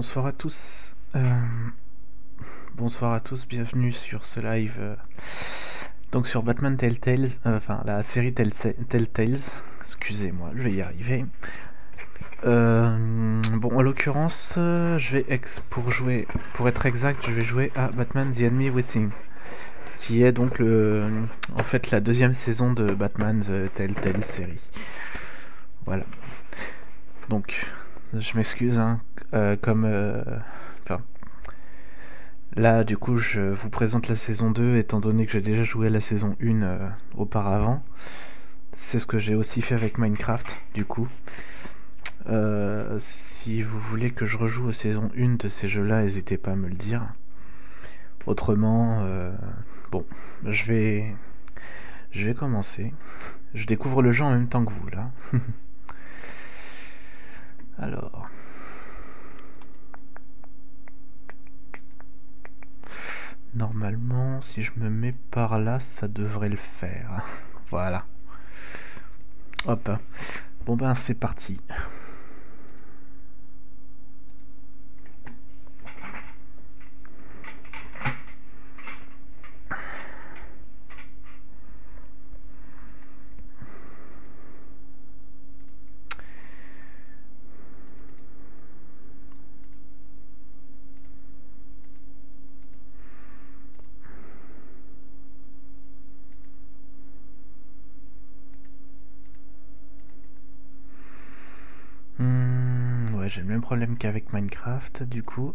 Bonsoir à tous. Bonsoir à tous, bienvenue sur ce live. Donc sur Batman Telltale, enfin la série Telltales. Excusez-moi, je vais y arriver. Bon, en l'occurrence, pour être exact, je vais jouer à Batman The Enemy Within, qui est donc en fait la deuxième saison de Batman The Telltale série. Voilà. Donc, je m'excuse, hein, là, du coup, je vous présente la saison 2, étant donné que j'ai déjà joué à la saison 1 auparavant. C'est ce que j'ai aussi fait avec Minecraft, du coup. Si vous voulez que je rejoue aux saisons 1 de ces jeux-là, n'hésitez pas à me le dire. Autrement, bon, je vais commencer. Je découvre le jeu en même temps que vous, là. Alors... Normalement, si je me mets par là, ça devrait le faire. Voilà. Hop. Bon ben, c'est parti. Ouais, j'ai le même problème qu'avec Minecraft, du coup.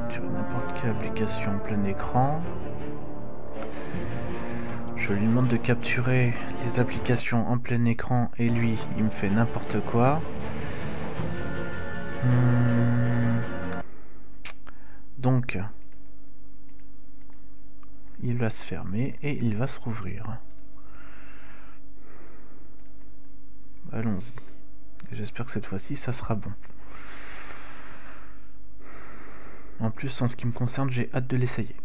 Sur n'importe quelle application en plein écran. Je lui demande de capturer les applications en plein écran et lui, il me fait n'importe quoi. Donc, il va se fermer et il va se rouvrir. Allons-y. J'espère que cette fois-ci, ça sera bon. En plus, en ce qui me concerne, j'ai hâte de l'essayer.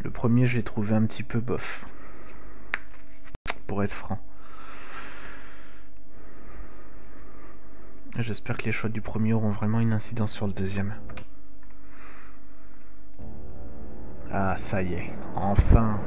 Le premier, je l'ai trouvé un petit peu bof. Pour être franc. J'espère que les choix du premier auront vraiment une incidence sur le deuxième. Ah, ça y est. Enfin.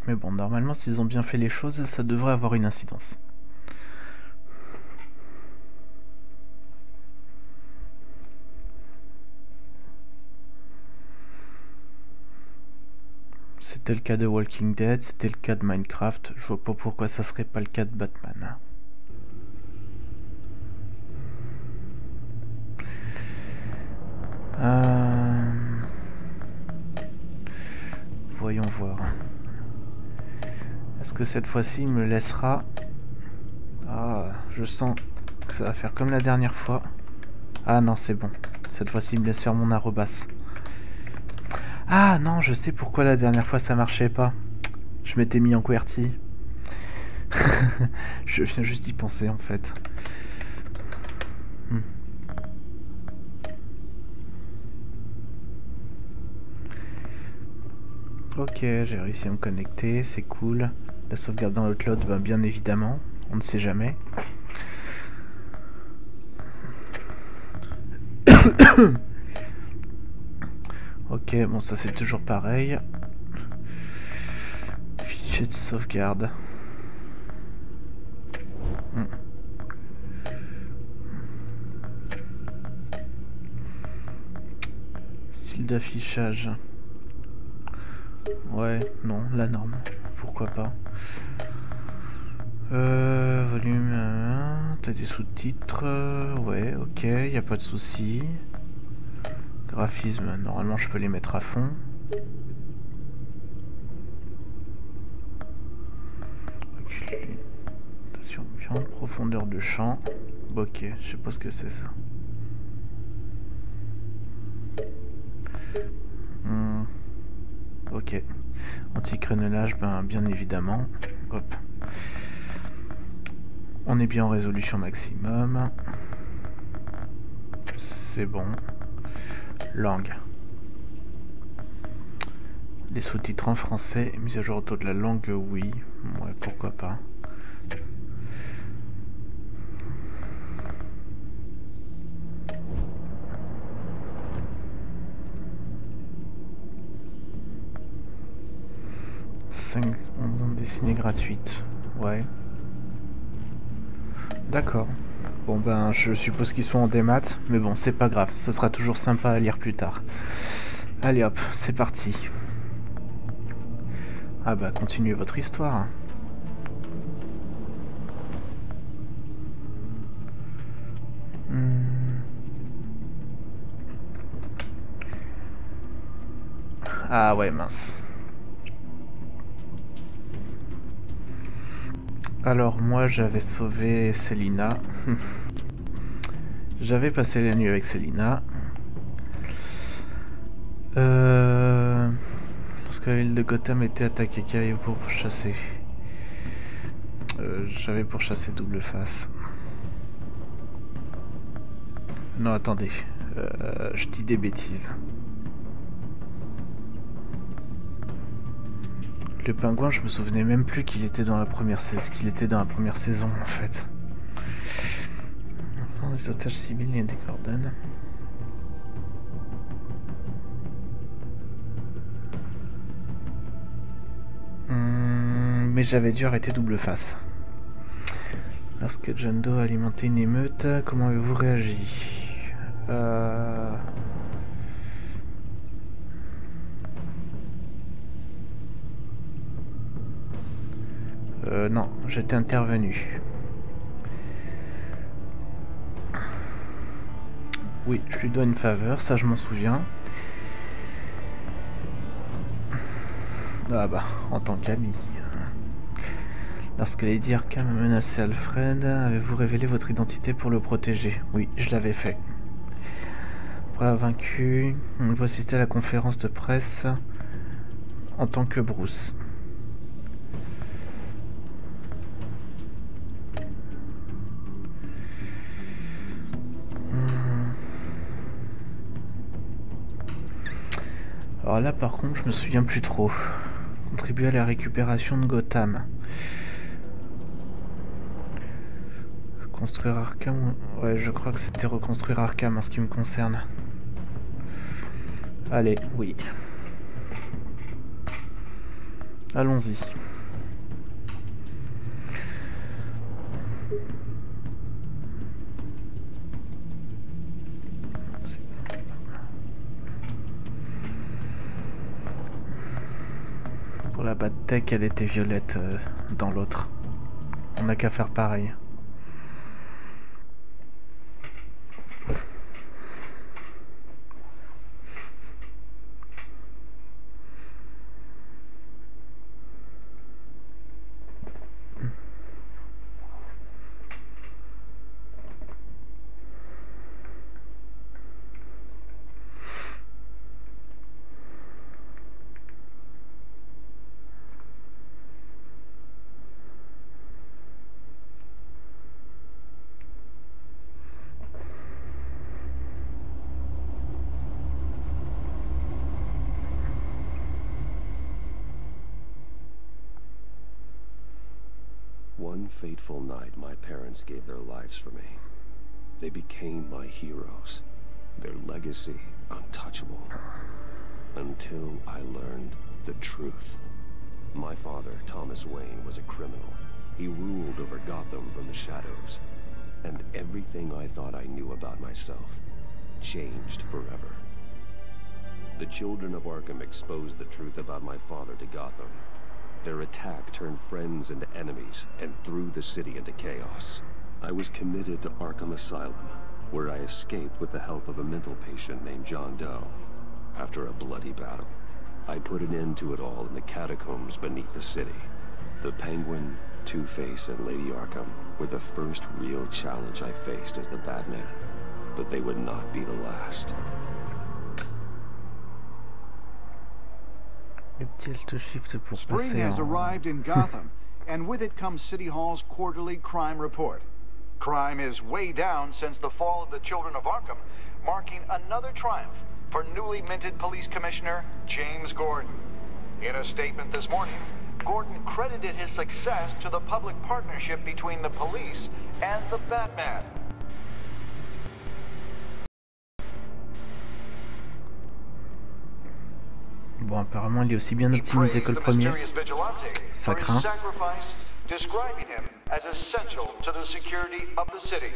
Mais bon, normalement, s'ils ont bien fait les choses, ça devrait avoir une incidence. C'était le cas de Walking Dead, c'était le cas de Minecraft, je vois pas pourquoi ça serait pas le cas de Batman. Voyons voir. Est-ce que cette fois-ci il me laissera... Ah, je sens que ça va faire comme la dernière fois. Ah non, c'est bon. Cette fois-ci il me laisse faire mon arrobas. Ah non, je sais pourquoi la dernière fois ça marchait pas. Je m'étais mis en QWERTY. Je viens juste d'y penser en fait. Ok, j'ai réussi à me connecter, c'est cool. La sauvegarde dans l'upload, ben bien évidemment, on ne sait jamais. Ok, bon ça c'est toujours pareil. Fichier de sauvegarde. Style d'affichage. Ouais, non, la norme. Pourquoi pas. Volume 1, t'as des sous-titres. Ouais, ok, y a pas de souci. Graphisme, normalement je peux les mettre à fond. Attention, bien profondeur de champ. Ok, je sais pas ce que c'est ça. Ok. Anti-crénelage, ben, bien évidemment. Hop. On est bien en résolution maximum. C'est bon. Langue. Les sous-titres en français, mise à jour auto de la langue, oui. Ouais, pourquoi pas. Bande dessinée gratuite. Ouais. D'accord. Bon ben, je suppose qu'ils sont en démat, mais bon, c'est pas grave. Ça sera toujours sympa à lire plus tard. Allez hop, c'est parti. Ah bah, continuez votre histoire. Ah ouais, mince. Alors moi, j'avais sauvé Selina. J'avais passé la nuit avec Selina. Lorsque la ville de Gotham était attaquée, qu'avez-vous pour chasser J'avais pourchassé double face. Non, attendez. Je dis des bêtises. Le pingouin, je me souvenais même plus qu'il était dans la première saison, en fait. Les otages civils et des coordonnées. Mais j'avais dû arrêter double face. Lorsque John Doe a alimenté une émeute, comment avez-vous réagi? Non, j'étais intervenu. Oui, je lui dois une faveur, ça je m'en souviens. Ah bah, en tant qu'ami. Lorsque Lady Arkham a menacé Alfred, avez-vous révélé votre identité pour le protéger? Oui, je l'avais fait. Après avoir vaincu, vous assistez à la conférence de presse en tant que Bruce. Alors là par contre je me souviens plus trop. Contribuer à la récupération de Gotham. Construire Arkham. Ouais, je crois que c'était reconstruire Arkham en ce qui me concerne. Allez, oui. Allons-y. Pour la Bat-Tech, elle était violette dans l'autre. On n'a qu'à faire pareil. One fateful night, my parents gave their lives for me. They became my heroes. Their legacy untouchable. Until I learned the truth. My father, Thomas Wayne, was a criminal. He ruled over Gotham from the shadows. And everything I thought I knew about myself changed forever. The children of Arkham exposed the truth about my father to Gotham. Their attack turned friends into enemies and threw the city into chaos. I was committed to Arkham Asylum, where I escaped with the help of a mental patient named John Doe. After a bloody battle, I put an end to it all in the catacombs beneath the city. The Penguin, Two-Face, and Lady Arkham were the first real challenge I faced as the Batman, but they would not be the last. Le petit alt shift pour Spring passer has en... arrived in Gotham, and with it comes City Hall's quarterly crime report. Crime is way down since the fall of the Children of Arkham, marking another triumph for newly minted police commissioner James Gordon. In a statement this morning, Gordon credited his success to the public partnership between the police and the Batman. Bon, apparemment, il est aussi bien optimisé que le premier. Ça craint. Describing him as essential to the security of the city.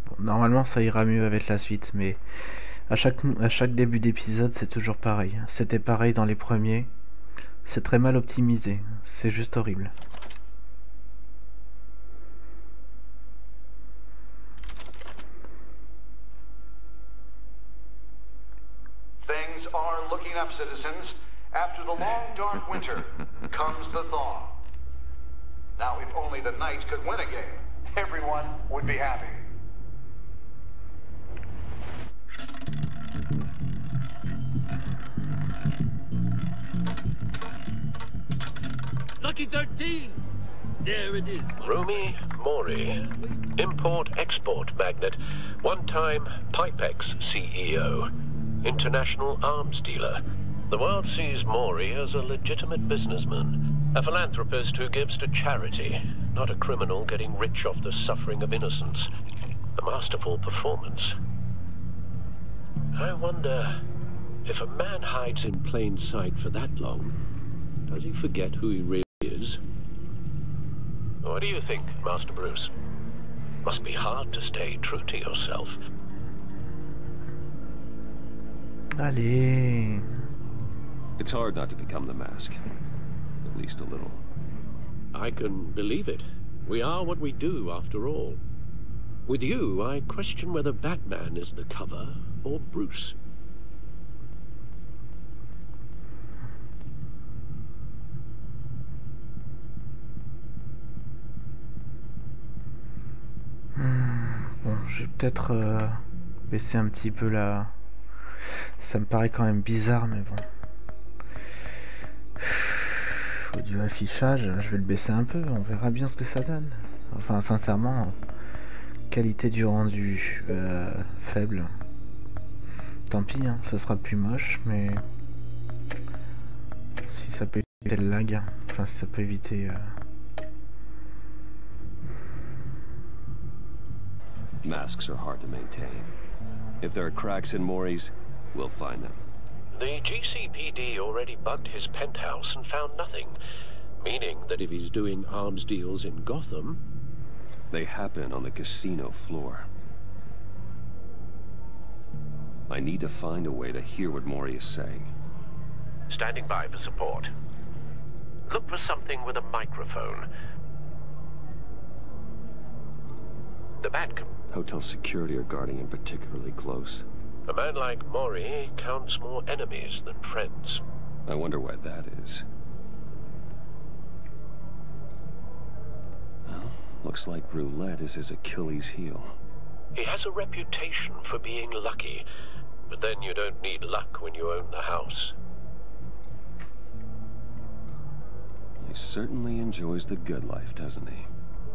Bon, normalement, ça ira mieux avec la suite, mais à chaque début d'épisode, c'est toujours pareil. C'était pareil dans les premiers. C'est très mal optimisé. C'est juste horrible. Things are looking up, citizens. After the long, dark winter comes the thaw. Now, if only the Knights could win a game, everyone would be happy. Lucky 13! There it is. Rumi Mori, import-export magnate, one-time Pipex CEO, international arms dealer. The world sees Mori as a legitimate businessman, a philanthropist who gives to charity, not a criminal getting rich off the suffering of innocence. A masterful performance. I wonder, if a man hides in plain sight for that long, does he forget who he really is? What do you think, Master Bruce? Must be hard to stay true to yourself. Allez. It's hard not to become the Mask. At least a little. I can believe it. We are what we do, after all. With you, I question whether Batman is the cover or Bruce. Bon, je vais peut-être baisser un petit peu la... Ça me paraît quand même bizarre, mais bon. Audio affichage, je vais le baisser un peu, on verra bien ce que ça donne. Enfin, sincèrement, qualité du rendu faible. Tant pis, hein, ça sera plus moche, mais si ça peut éviter le lag, enfin si ça peut éviter... Masks are hard to maintain. If there are cracks in Mori's, we'll find them. The GCPD already bugged his penthouse and found nothing, meaning that if he's doing arms deals in Gotham... They happen on the casino floor. I need to find a way to hear what Mori is saying. Standing by for support. Look for something with a microphone. The Batcom. Hotel security are guarding him particularly close. A man like Mori counts more enemies than friends. I wonder why that is. Well, looks like roulette is his Achilles heel. He has a reputation for being lucky, but then you don't need luck when you own the house. He certainly enjoys the good life, doesn't he?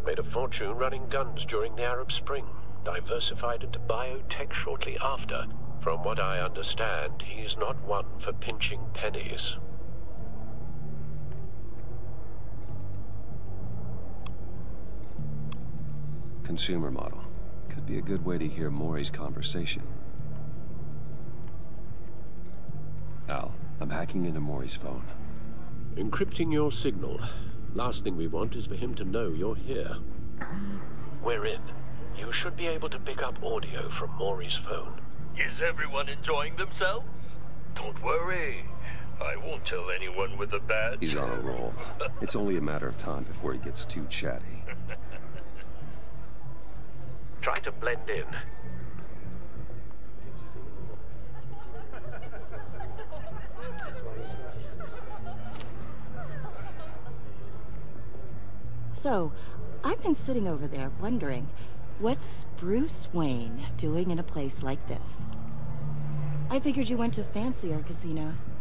Made a fortune running guns during the Arab Spring. Diversified into biotech shortly after. From what I understand, he's not one for pinching pennies. Consumer model. Could be a good way to hear Mori's conversation. Al, I'm hacking into Mori's phone. Encrypting your signal. Last thing we want is for him to know you're here. We're in. You should be able to pick up audio from Mori's phone. Is everyone enjoying themselves? Don't worry. I won't tell anyone with a badge. He's on a roll. It's only a matter of time before he gets too chatty. Try to blend in. So, I've been sitting over there wondering, What's Bruce Wayne doing in a place like this? I figured you went to fancier casinos.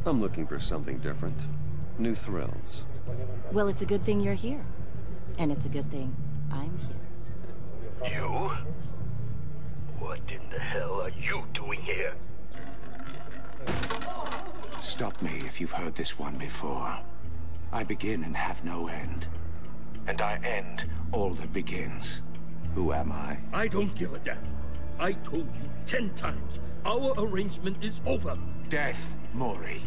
I'm looking for something different. New thrills. Well, it's a good thing you're here. And it's a good thing I'm here. You? What in the hell are you doing here? Stop me if you've heard this one before. I begin and have no end. And I end all that begins. Who am I? I don't give a damn. I told you 10 times. Our arrangement is over. Death, Maury.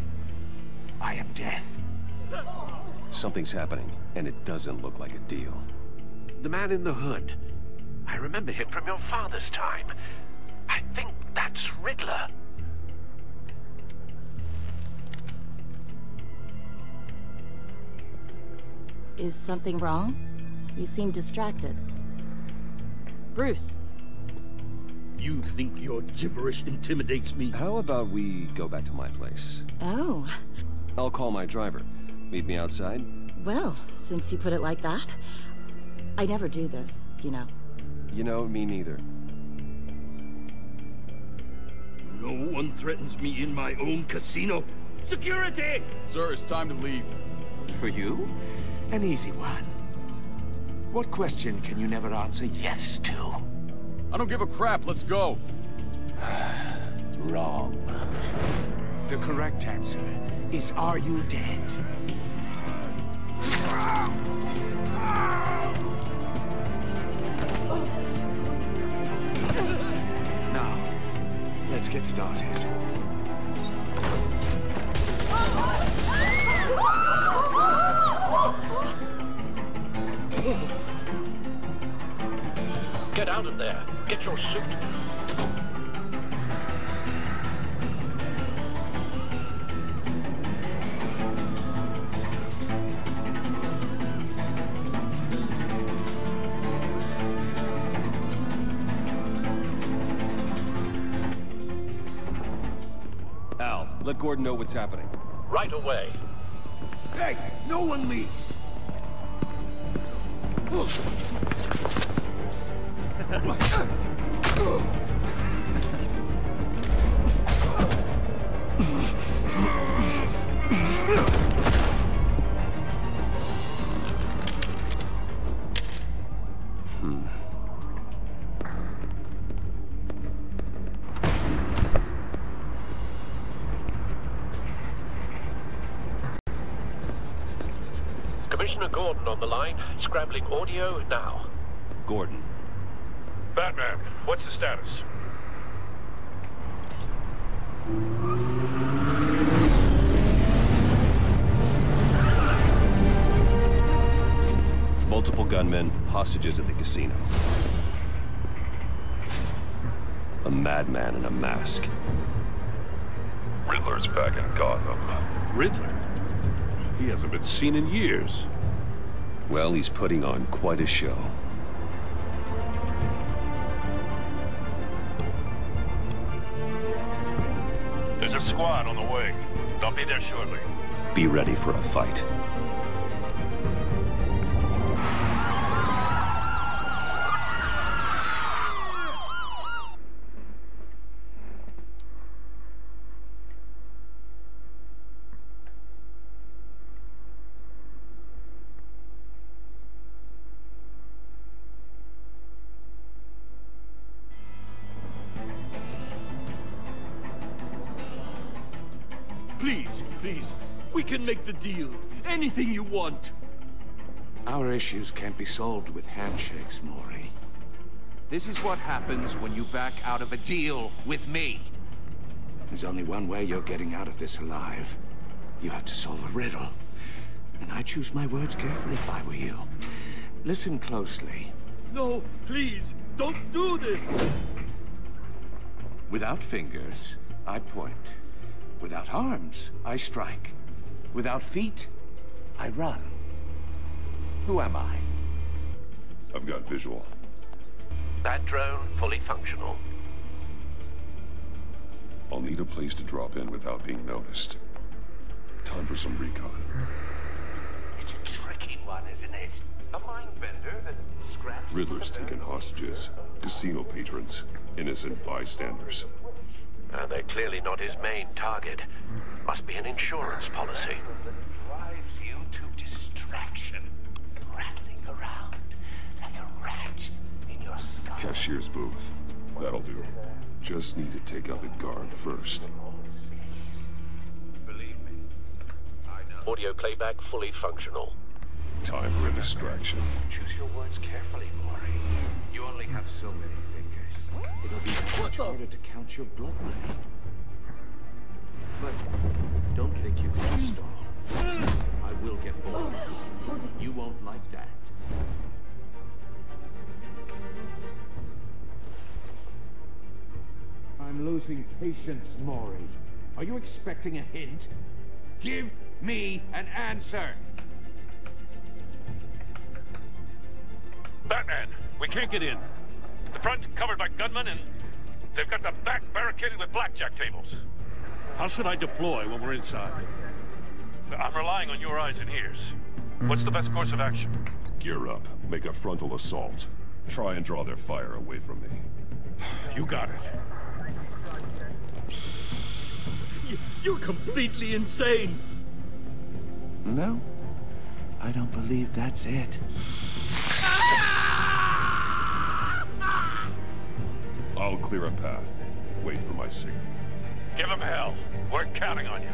I am death. Something's happening, and it doesn't look like a deal. The man in the hood. I remember him from your father's time. I think that's Riddler. Is something wrong? You seem distracted. Bruce. You think your gibberish intimidates me? How about we go back to my place? Oh. I'll call my driver. Meet me outside? Well, since you put it like that, I never do this, you know. You know, me neither. No one threatens me in my own casino. Security! Sir, it's time to leave. For you? An easy one. What question can you never answer yes to? I don't give a crap, let's go. Wrong. The correct answer is, are you dead? Now, let's get started. Get out of there. Get your suit. Al, let Gordon know what's happening. Right away. Hey, no one leaves. Commissioner Gordon on the line, scrambling audio now. Gordon. Batman, what's the status? Multiple gunmen, hostages at the casino. A madman in a mask. Riddler's back in Gotham. Riddler? He hasn't been seen in years. Well, he's putting on quite a show. There's a squad on the way. They'll be there shortly. Be ready for a fight. Please, please, we can make the deal. Anything you want. Our issues can't be solved with handshakes, Maury. This is what happens when you back out of a deal with me. There's only one way you're getting out of this alive. You have to solve a riddle. And I choose my words carefully if I were you. Listen closely. No, please, don't do this. Without fingers, I point. Without arms, I strike. Without feet, I run. Who am I? I've got visual. That drone fully functional. I'll need a place to drop in without being noticed. Time for some recon. It's a tricky one, isn't it? A mind bender that scraps Riddler's taken hostages, casino patrons, innocent bystanders. They're clearly not his main target. Must be an insurance policy. Drives you to distraction, rattling around like a rat in your skull. Cashier's booth. That'll do. Just need to take out the guard first. Believe me, I know. Audio playback fully functional. Time for a distraction. Choose your words carefully, Maury. You only have so many fingers. It'll be much harder to count your blood money. But don't think you can stall. I will get bored. You won't like that. I'm losing patience, Maury. Are you expecting a hint? Give me an answer! Batman, we can't get in. The front covered by gunmen, and they've got the back barricaded with blackjack tables. How should I deploy when we're inside? I'm relying on your eyes and ears. What's the best course of action? Gear up. Make a frontal assault. Try and draw their fire away from me. You got it. You're completely insane! No, I don't believe that's it. I'll clear a path. Wait for my signal. Give him hell. We're counting on you.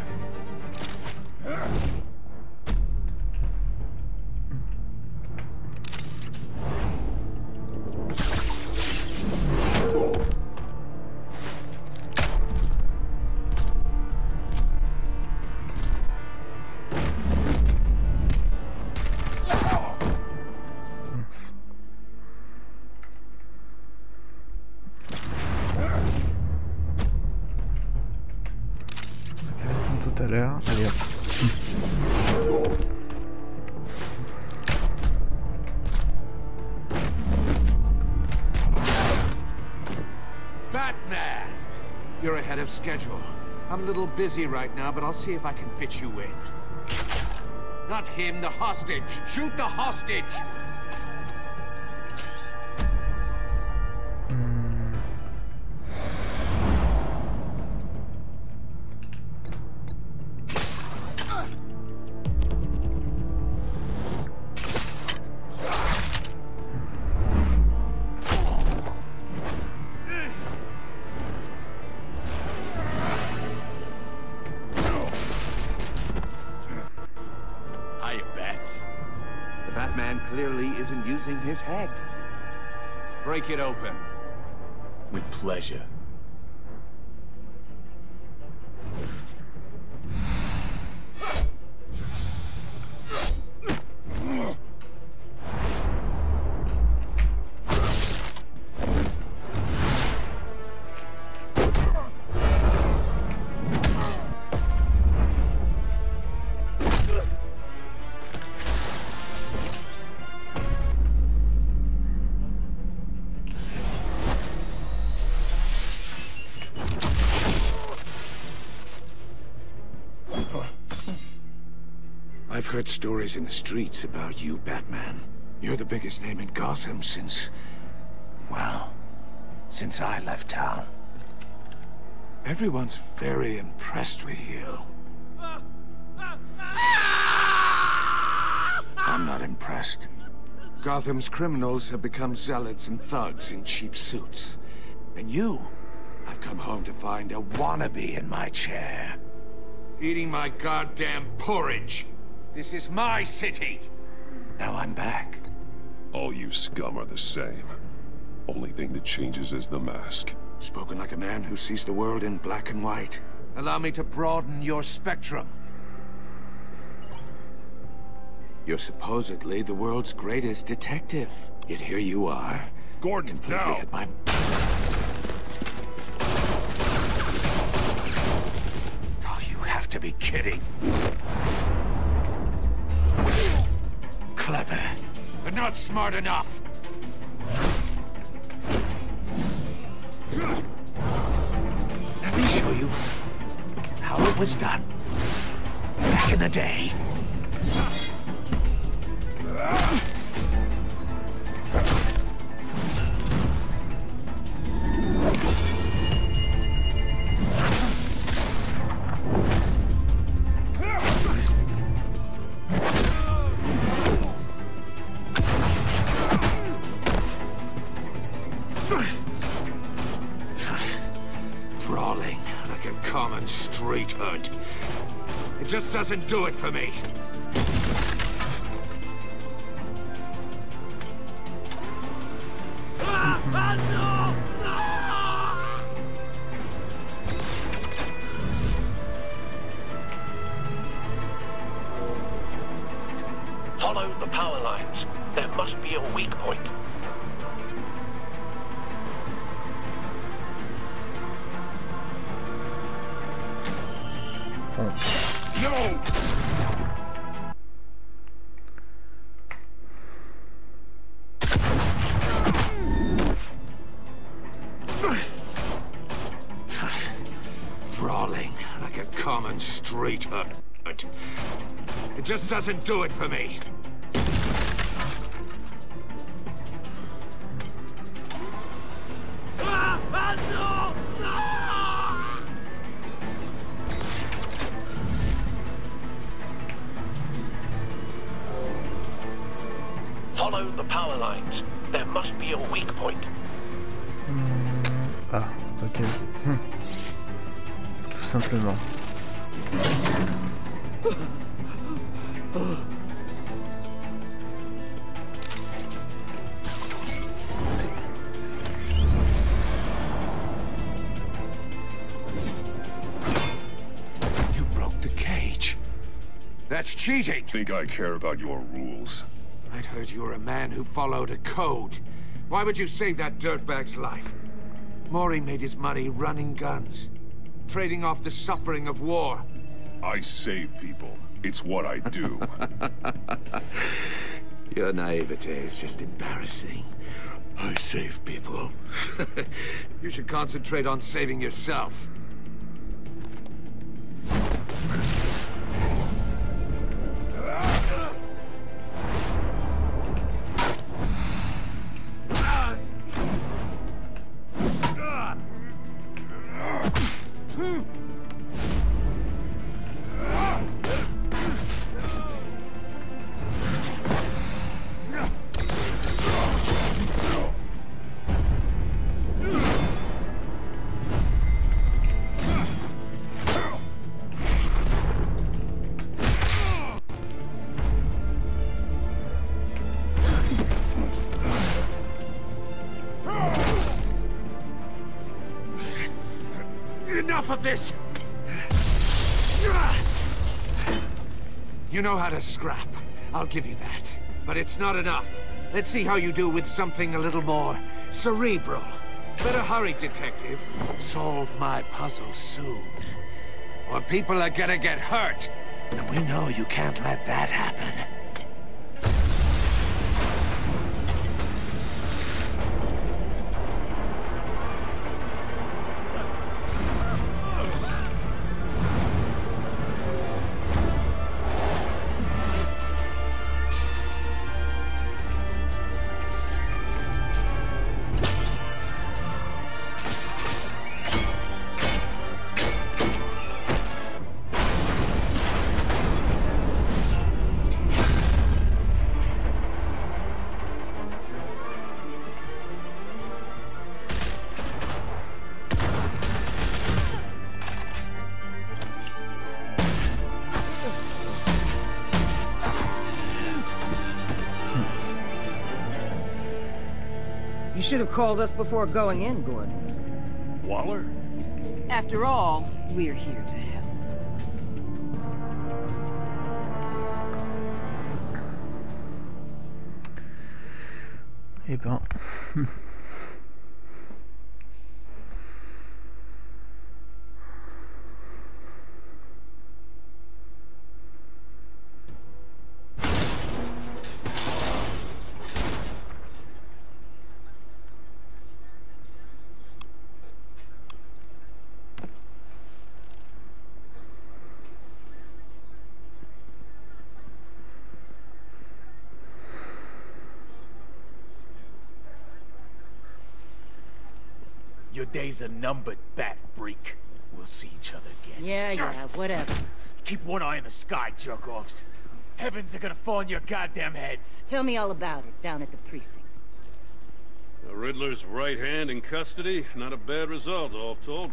Tout à l'heure, allez hop. Batman! You're ahead of schedule. I'm a little busy right now, but I'll see if I can fit you in. Not him, the hostage! Shoot the hostage! Clearly isn't using his head. Break it open. With pleasure. I've heard stories in the streets about you, Batman. You're the biggest name in Gotham since... well, since I left town. Everyone's very impressed with you. I'm not impressed. Gotham's criminals have become zealots and thugs in cheap suits. And you, I've come home to find a wannabe in my chair. Eating my goddamn porridge. This is my city. Now I'm back. All you scum are the same. Only thing that changes is the mask. Spoken like a man who sees the world in black and white. Allow me to broaden your spectrum. You're supposedly the world's greatest detective. Yet here you are. Gordon, completely now. at my... Oh, you have to be kidding. Clever, but not smart enough. Let me show you how it was done back in the day. Brawling like a common street hood. It just doesn't do it for me. No! Follow the power lines. There must be a weak point. No! Brawling like a common street hood. It just doesn't do it for me. No! Follow the power lines. There must be a weak point. Ah, ok. Tout simplement. You broke the cage. That's cheating. Think I care about your rules? I'd heard you were a man who followed a code. Why would you save that dirtbag's life? Maury made his money running guns, trading off the suffering of war. I save people. It's what I do. Your naivete is just embarrassing. I save people. You should concentrate on saving yourself. Enough of this! You know how to scrap. I'll give you that. But it's not enough. Let's see how you do with something a little more cerebral. Better hurry, detective. Solve my puzzle soon. Or people are gonna get hurt. And we know you can't let that happen. You should have called us before going in, Gordon. Waller? After all, we're here to help. Eh ben... Your days are numbered, bat freak. We'll see each other again. Yeah, whatever. Keep one eye in the sky, jerk-offs. Heavens are gonna fall on your goddamn heads. Tell me all about it down at the precinct. The Riddler's right hand in custody, not a bad result, all told.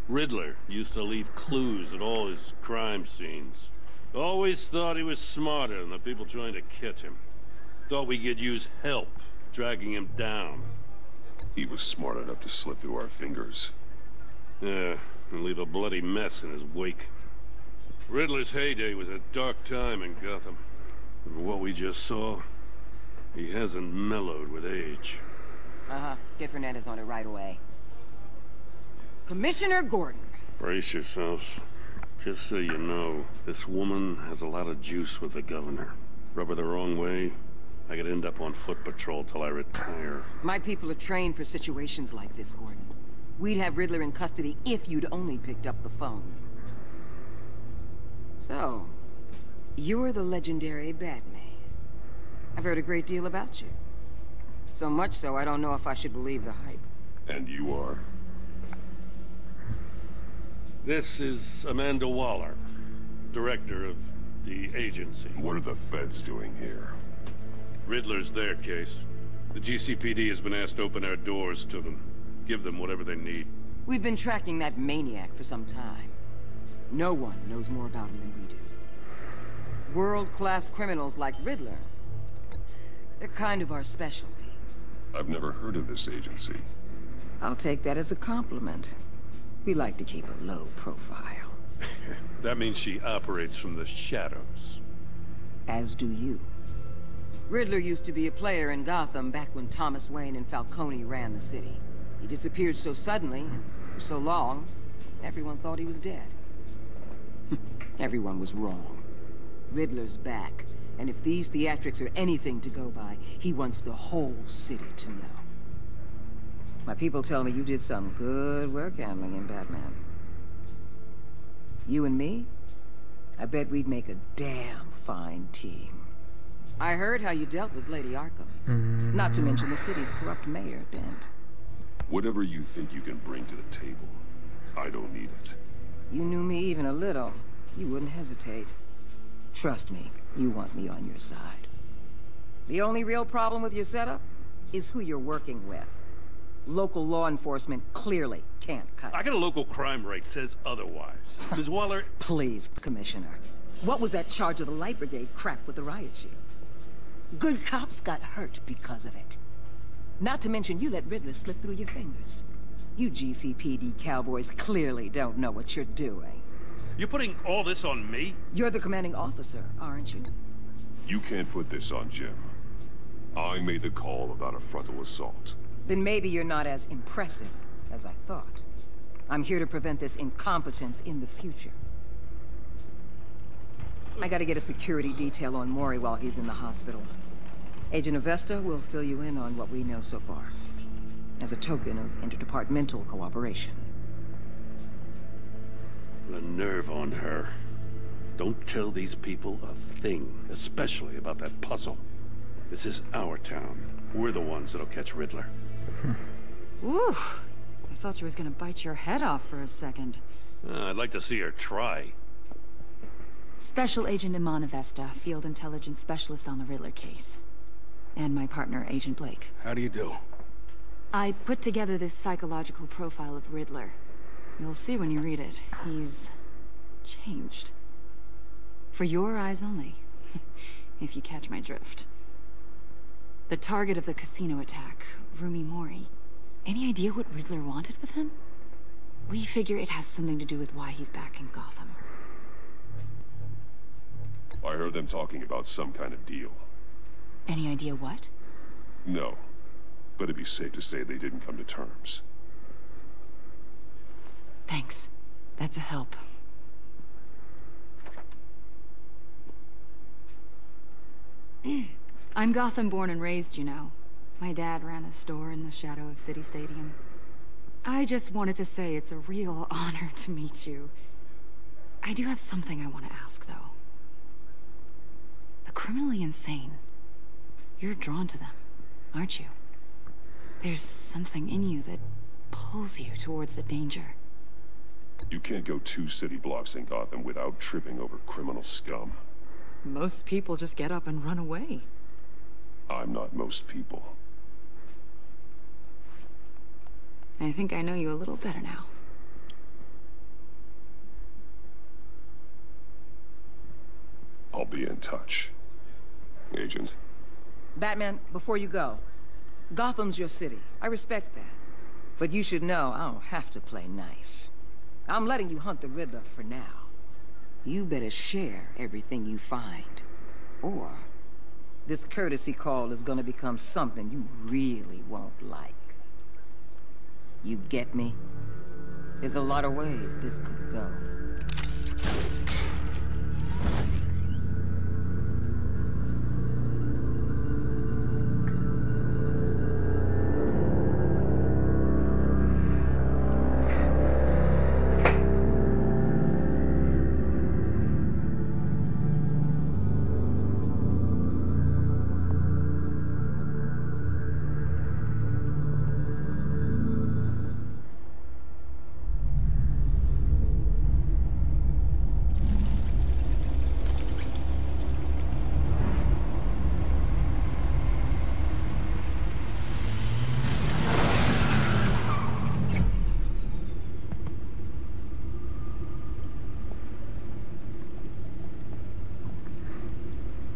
Riddler used to leave clues at all his crime scenes. Always thought he was smarter than the people trying to catch him. Thought we could use help dragging him down. He was smart enough to slip through our fingers. Yeah, and leave a bloody mess in his wake. Riddler's heyday was a dark time in Gotham. And what we just saw, he hasn't mellowed with age. Uh-huh. Get Fernandez on it right away. Commissioner Gordon. Brace yourselves. Just so you know, this woman has a lot of juice with the governor. Rub her the wrong way, I could end up on foot patrol till I retire. My people are trained for situations like this, Gordon. We'd have Riddler in custody if you'd only picked up the phone. So, you're the legendary Batman. I've heard a great deal about you. So much so, I don't know if I should believe the hype. And you are? This is Amanda Waller, director of the agency. What are the feds doing here? Riddler's their case. The GCPD has been asked to open our doors to them. Give them whatever they need. We've been tracking that maniac for some time. No one knows more about him than we do. World-class criminals like Riddler. They're kind of our specialty. I've never heard of this agency. I'll take that as a compliment. We like to keep a low profile. That means she operates from the shadows. As do you. Riddler used to be a player in Gotham back when Thomas Wayne and Falcone ran the city. He disappeared so suddenly, and for so long, everyone thought he was dead. Everyone was wrong. Riddler's back, and if these theatrics are anything to go by, he wants the whole city to know. My people tell me you did some good work handling him, Batman. You and me? I bet we'd make a damn fine team. I heard how you dealt with Lady Arkham. Not to mention the city's corrupt mayor, Dent. Whatever you think you can bring to the table, I don't need it. You knew me even a little, you wouldn't hesitate. Trust me, you want me on your side. The only real problem with your setup is who you're working with. Local law enforcement clearly can't cut it. I got a local crime rate says otherwise. Ms. Waller... Please, Commissioner. What was that charge of the Light Brigade crap with the riot shields? Good cops got hurt because of it. Not to mention you let Riddler slip through your fingers. You GCPD cowboys clearly don't know what you're doing. You're putting all this on me? You're the commanding officer, aren't you? You can't put this on Jim. I made the call about a frontal assault. Then maybe you're not as impressive as I thought. I'm here to prevent this incompetence in the future. I gotta get a security detail on Mori while he's in the hospital. Agent Avesta will fill you in on what we know so far, as a token of interdepartmental cooperation. The nerve on her. Don't tell these people a thing, especially about that puzzle. This is our town. We're the ones that'll catch Riddler. Ooh, I thought she was gonna bite your head off for a second. I'd like to see her try. Special Agent Iman Avesta, Field Intelligence Specialist on the Riddler case. And my partner, Agent Blake. How do you do? I put together this psychological profile of Riddler. You'll see when you read it. He's changed. For your eyes only, if you catch my drift. The target of the casino attack, Rumi Mori. Any idea what Riddler wanted with him? We figure it has something to do with why he's back in Gotham. I heard them talking about some kind of deal. Any idea what? No, but it'd be safe to say they didn't come to terms. Thanks. That's a help. I'm Gotham born and raised, you know. My dad ran a store in the shadow of City Stadium. I just wanted to say it's a real honor to meet you. I do have something I want to ask, though. The criminally insane. You're drawn to them, aren't you? There's something in you that pulls you towards the danger. You can't go 2 city blocks in Gotham without tripping over criminal scum. Most people just get up and run away. I'm not most people. I think I know you a little better now. I'll be in touch, Agent. Batman, before you go, Gotham's your city. I respect that. But you should know I don't have to play nice. I'm letting you hunt the Riddler for now. You better share everything you find. Or this courtesy call is gonna become something you really won't like. You get me? There's a lot of ways this could go.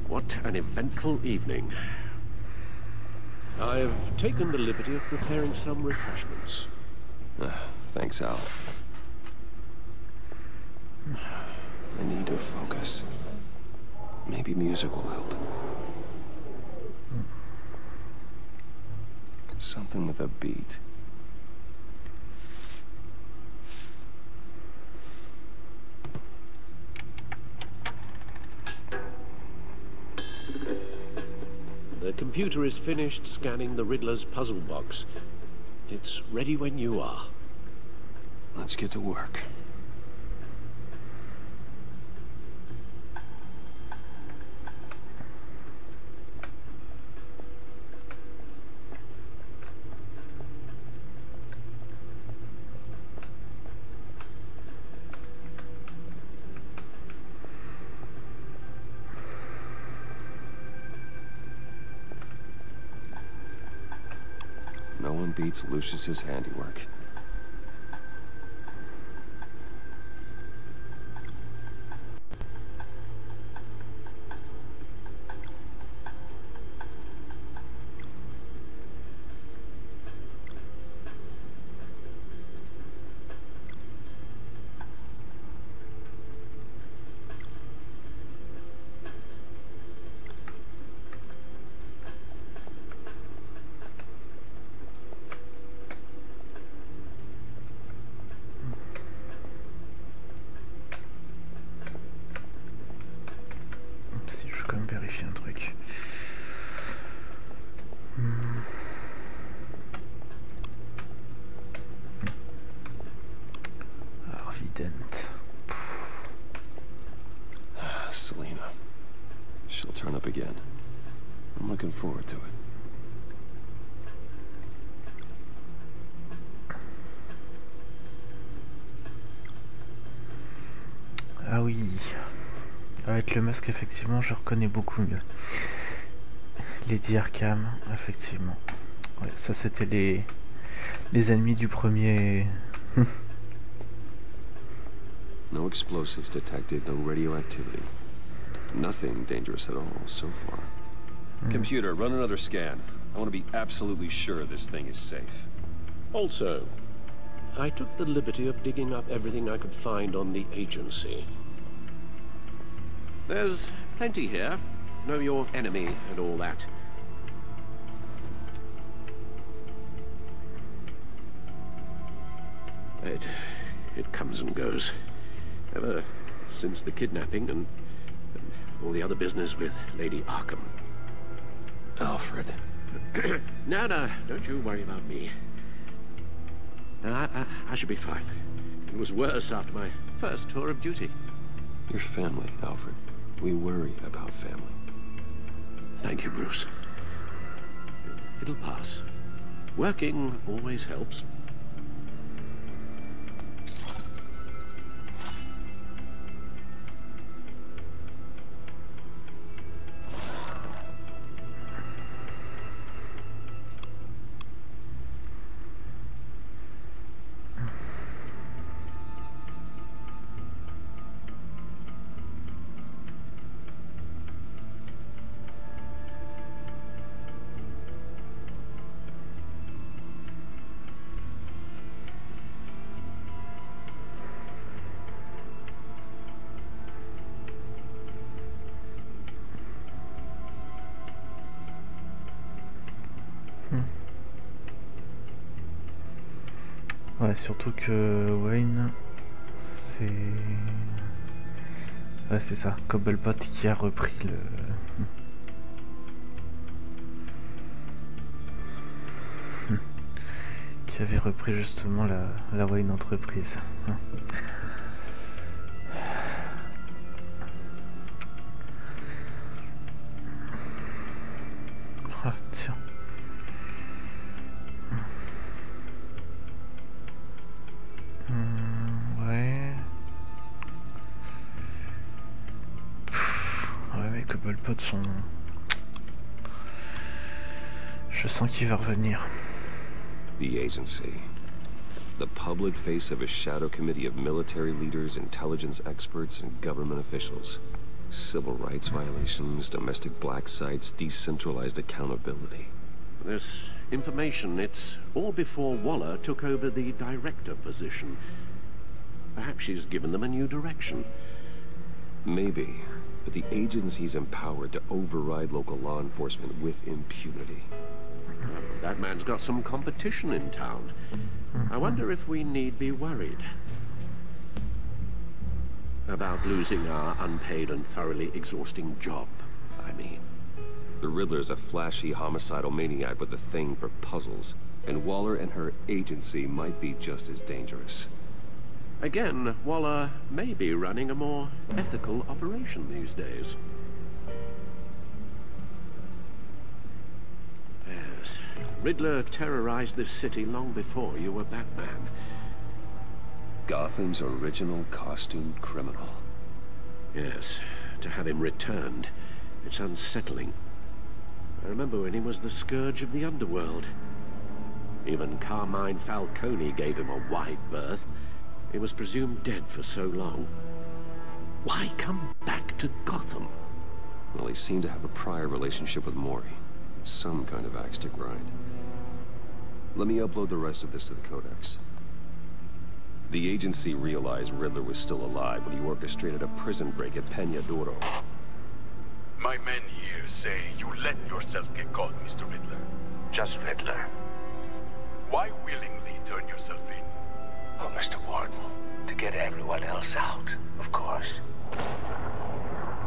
What an eventful evening. I've taken the liberty of preparing some refreshments. Thanks, Al. I need to focus. Maybe music will help. Something with a beat. The computer is finished scanning the Riddler's puzzle box. It's ready when you are. Let's get to work. No one beats Lucius's handiwork. Vérifier un truc. Arvident. Selena. She'll turn up again. I'm looking forward to it. Ah oui. Avec le masque, effectivement, je reconnais beaucoup mieux. Lady Arkham, effectivement. Ouais, ça, c'était les ennemis du premier. No explosives detected, no radioactivity. Nothing dangerous at all so far. Computer, run another scan. I want to be absolutely sure this thing is safe. Also, I took the liberty of digging up everything I could find on the agency. There's plenty here. Know your enemy and all that. It comes and goes. Ever since the kidnapping and all the other business with Lady Arkham. Alfred. No, don't you worry about me. No, I should be fine. It was worse after my first tour of duty. Your family, Alfred. We worry about family. Thank you, Bruce. It'll pass. Working always helps. Ouais, surtout que Wayne, c'est... Ouais, c'est ça, Cobblepot qui a repris le... qui avait repris justement la Wayne entreprise. Ah, tiens. Ouais. Ouais, mais Cobblepot sont... Je sens qu'il va revenir. The agency. The public face of a shadow committee of military leaders, intelligence experts, and government officials. Civil rights violations, domestic black sites, decentralized accountability. This information, it's all before Waller took over the director position. Perhaps she's given them a new direction. Maybe, but the agency's empowered to override local law enforcement with impunity. That man's got some competition in town. I wonder if we need be worried about losing our unpaid and thoroughly exhausting job, I mean. The Riddler's a flashy, homicidal maniac with a thing for puzzles, and Waller and her agency might be just as dangerous. Again, Waller may be running a more ethical operation these days. Yes, Riddler terrorized this city long before you were Batman. Gotham's original costumed criminal. Yes, to have him returned, it's unsettling. I remember when he was the scourge of the underworld. Even Carmine Falcone gave him a wide berth. He was presumed dead for so long. Why come back to Gotham? Well, he seemed to have a prior relationship with Mori. Some kind of axe to grind. Let me upload the rest of this to the Codex. The agency realized Riddler was still alive when he orchestrated a prison break at Peñadoro. My men here say you let yourself get caught, Mr. Riddler. Just Riddler. Why willingly turn yourself in? Oh, Mr. Warden, to get everyone else out, of course.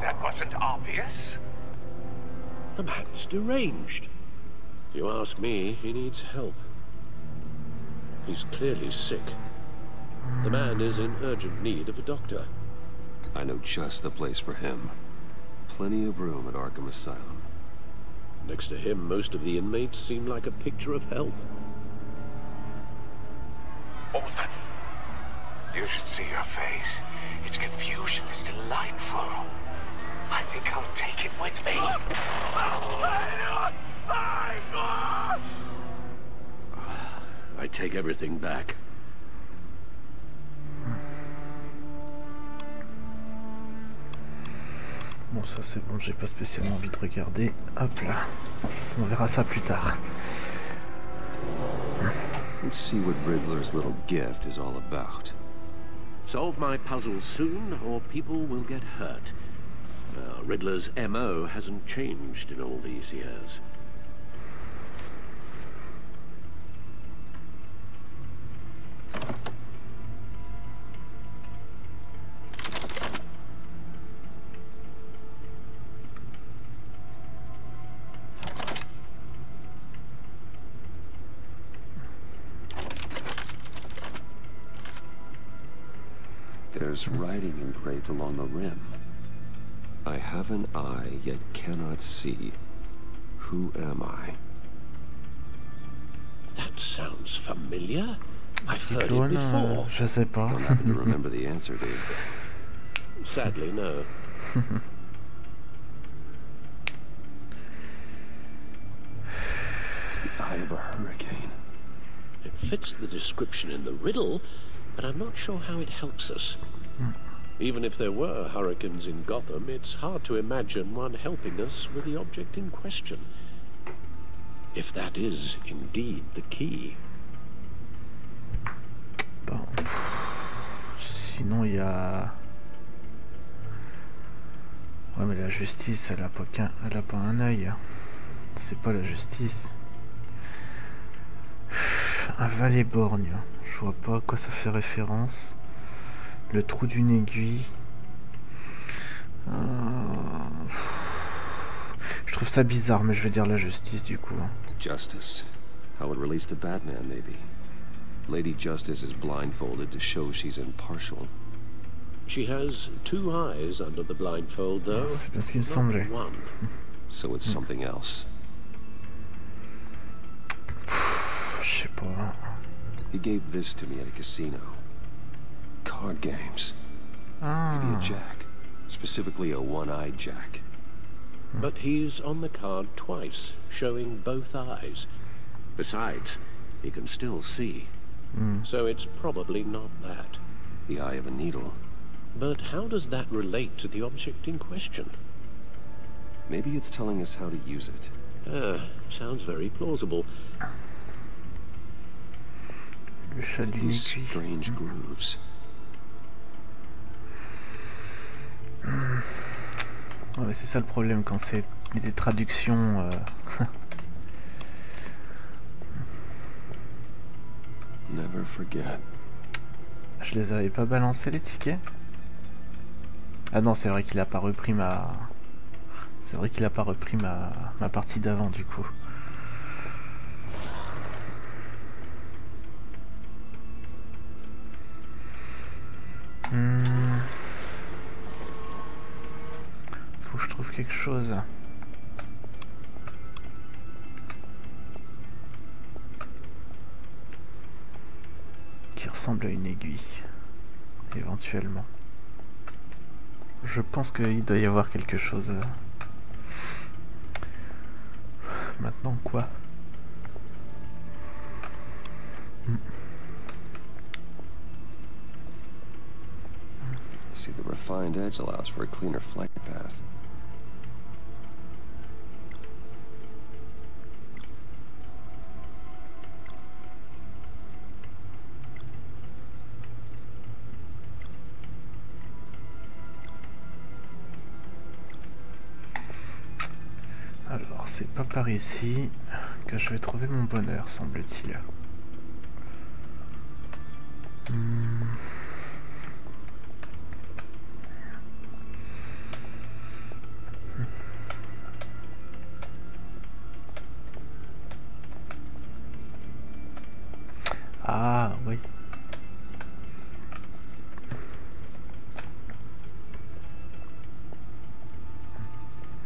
That wasn't obvious. The man's deranged. If you ask me, he needs help. He's clearly sick. The man is in urgent need of a doctor. I know just the place for him. Plenty of room at Arkham Asylum. Next to him, most of the inmates seem like a picture of health. What was that? You should see your face. Its confusion is delightful. I think I'll take it with me. I take everything back. Bon, ça c'est bon, j'ai pas spécialement envie de regarder. Hop là, on verra ça plus tard. Let's see what Riddler's little gift is all about. Solve my puzzle soon, or people will get hurt. Riddler's MO hasn't changed in all these years. There's writing engraved along the rim. I have an eye, yet cannot see. Who am I? That sounds familiar. I've heard it before. Je sais pas. Don't happen to remember the answer, do you? Sadly, no. The eye of a hurricane. It fits the description in the riddle, but I'm not sure how it helps us. Even if there were hurricanes in Gotham, it's hard to imagine one helping us with the object in question. If that is indeed the key. Bon. Sinon, il y a... Ouais, mais la justice, elle a pas un œil. C'est pas la justice. Un valet borgne. Je vois pas à quoi ça fait référence. Le trou d'une aiguille. Je trouve ça bizarre, mais je vais dire la justice du coup. Justice. How it relates to Batman, maybe. Lady Justice is blindfolded to show she's impartial. She has 2 eyes under the blindfold, though. C'est bien ce qu'il me semblait. So it's something else. Je sais pas. He gave this to me at a casino. Card games. Maybe a jack. Specifically a one-eyed jack. But he's on the card twice, showing both eyes. Besides, he can still see. So it's probably not that. The eye of a needle. But how does that relate to the object in question? Maybe it's telling us how to use it. Sounds very plausible. Le chat d'une These aiguille. strange grooves. Ouais, c'est ça le problème quand c'est des traductions. Never forget. Je les avais pas balancés les tickets. Ah non, c'est vrai qu'il a pas repris ma. C'est vrai qu'il a pas repris ma partie d'avant du coup. Faut que je trouve quelque chose. Qui ressemble à une aiguille. Éventuellement. Je pense qu'il doit y avoir quelque chose. Maintenant quoi? See, the refined edge allows for a cleaner flight path. Alors, c'est pas par ici que je vais trouver mon bonheur, semble-t-il. Ah, oui.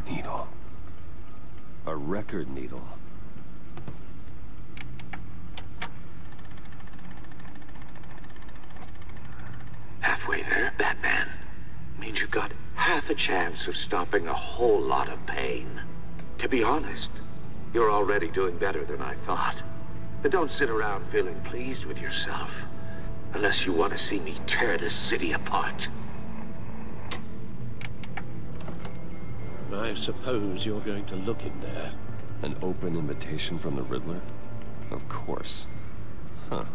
Needle. A record needle. Halfway there, Batman. Means you've got half a chance of stopping a whole lot of pain. To be honest, you're already doing better than I thought. But don't sit around feeling pleased with yourself. Unless you want to see me tear this city apart. I suppose you're going to look in there. An open invitation from the Riddler? Of course. Huh.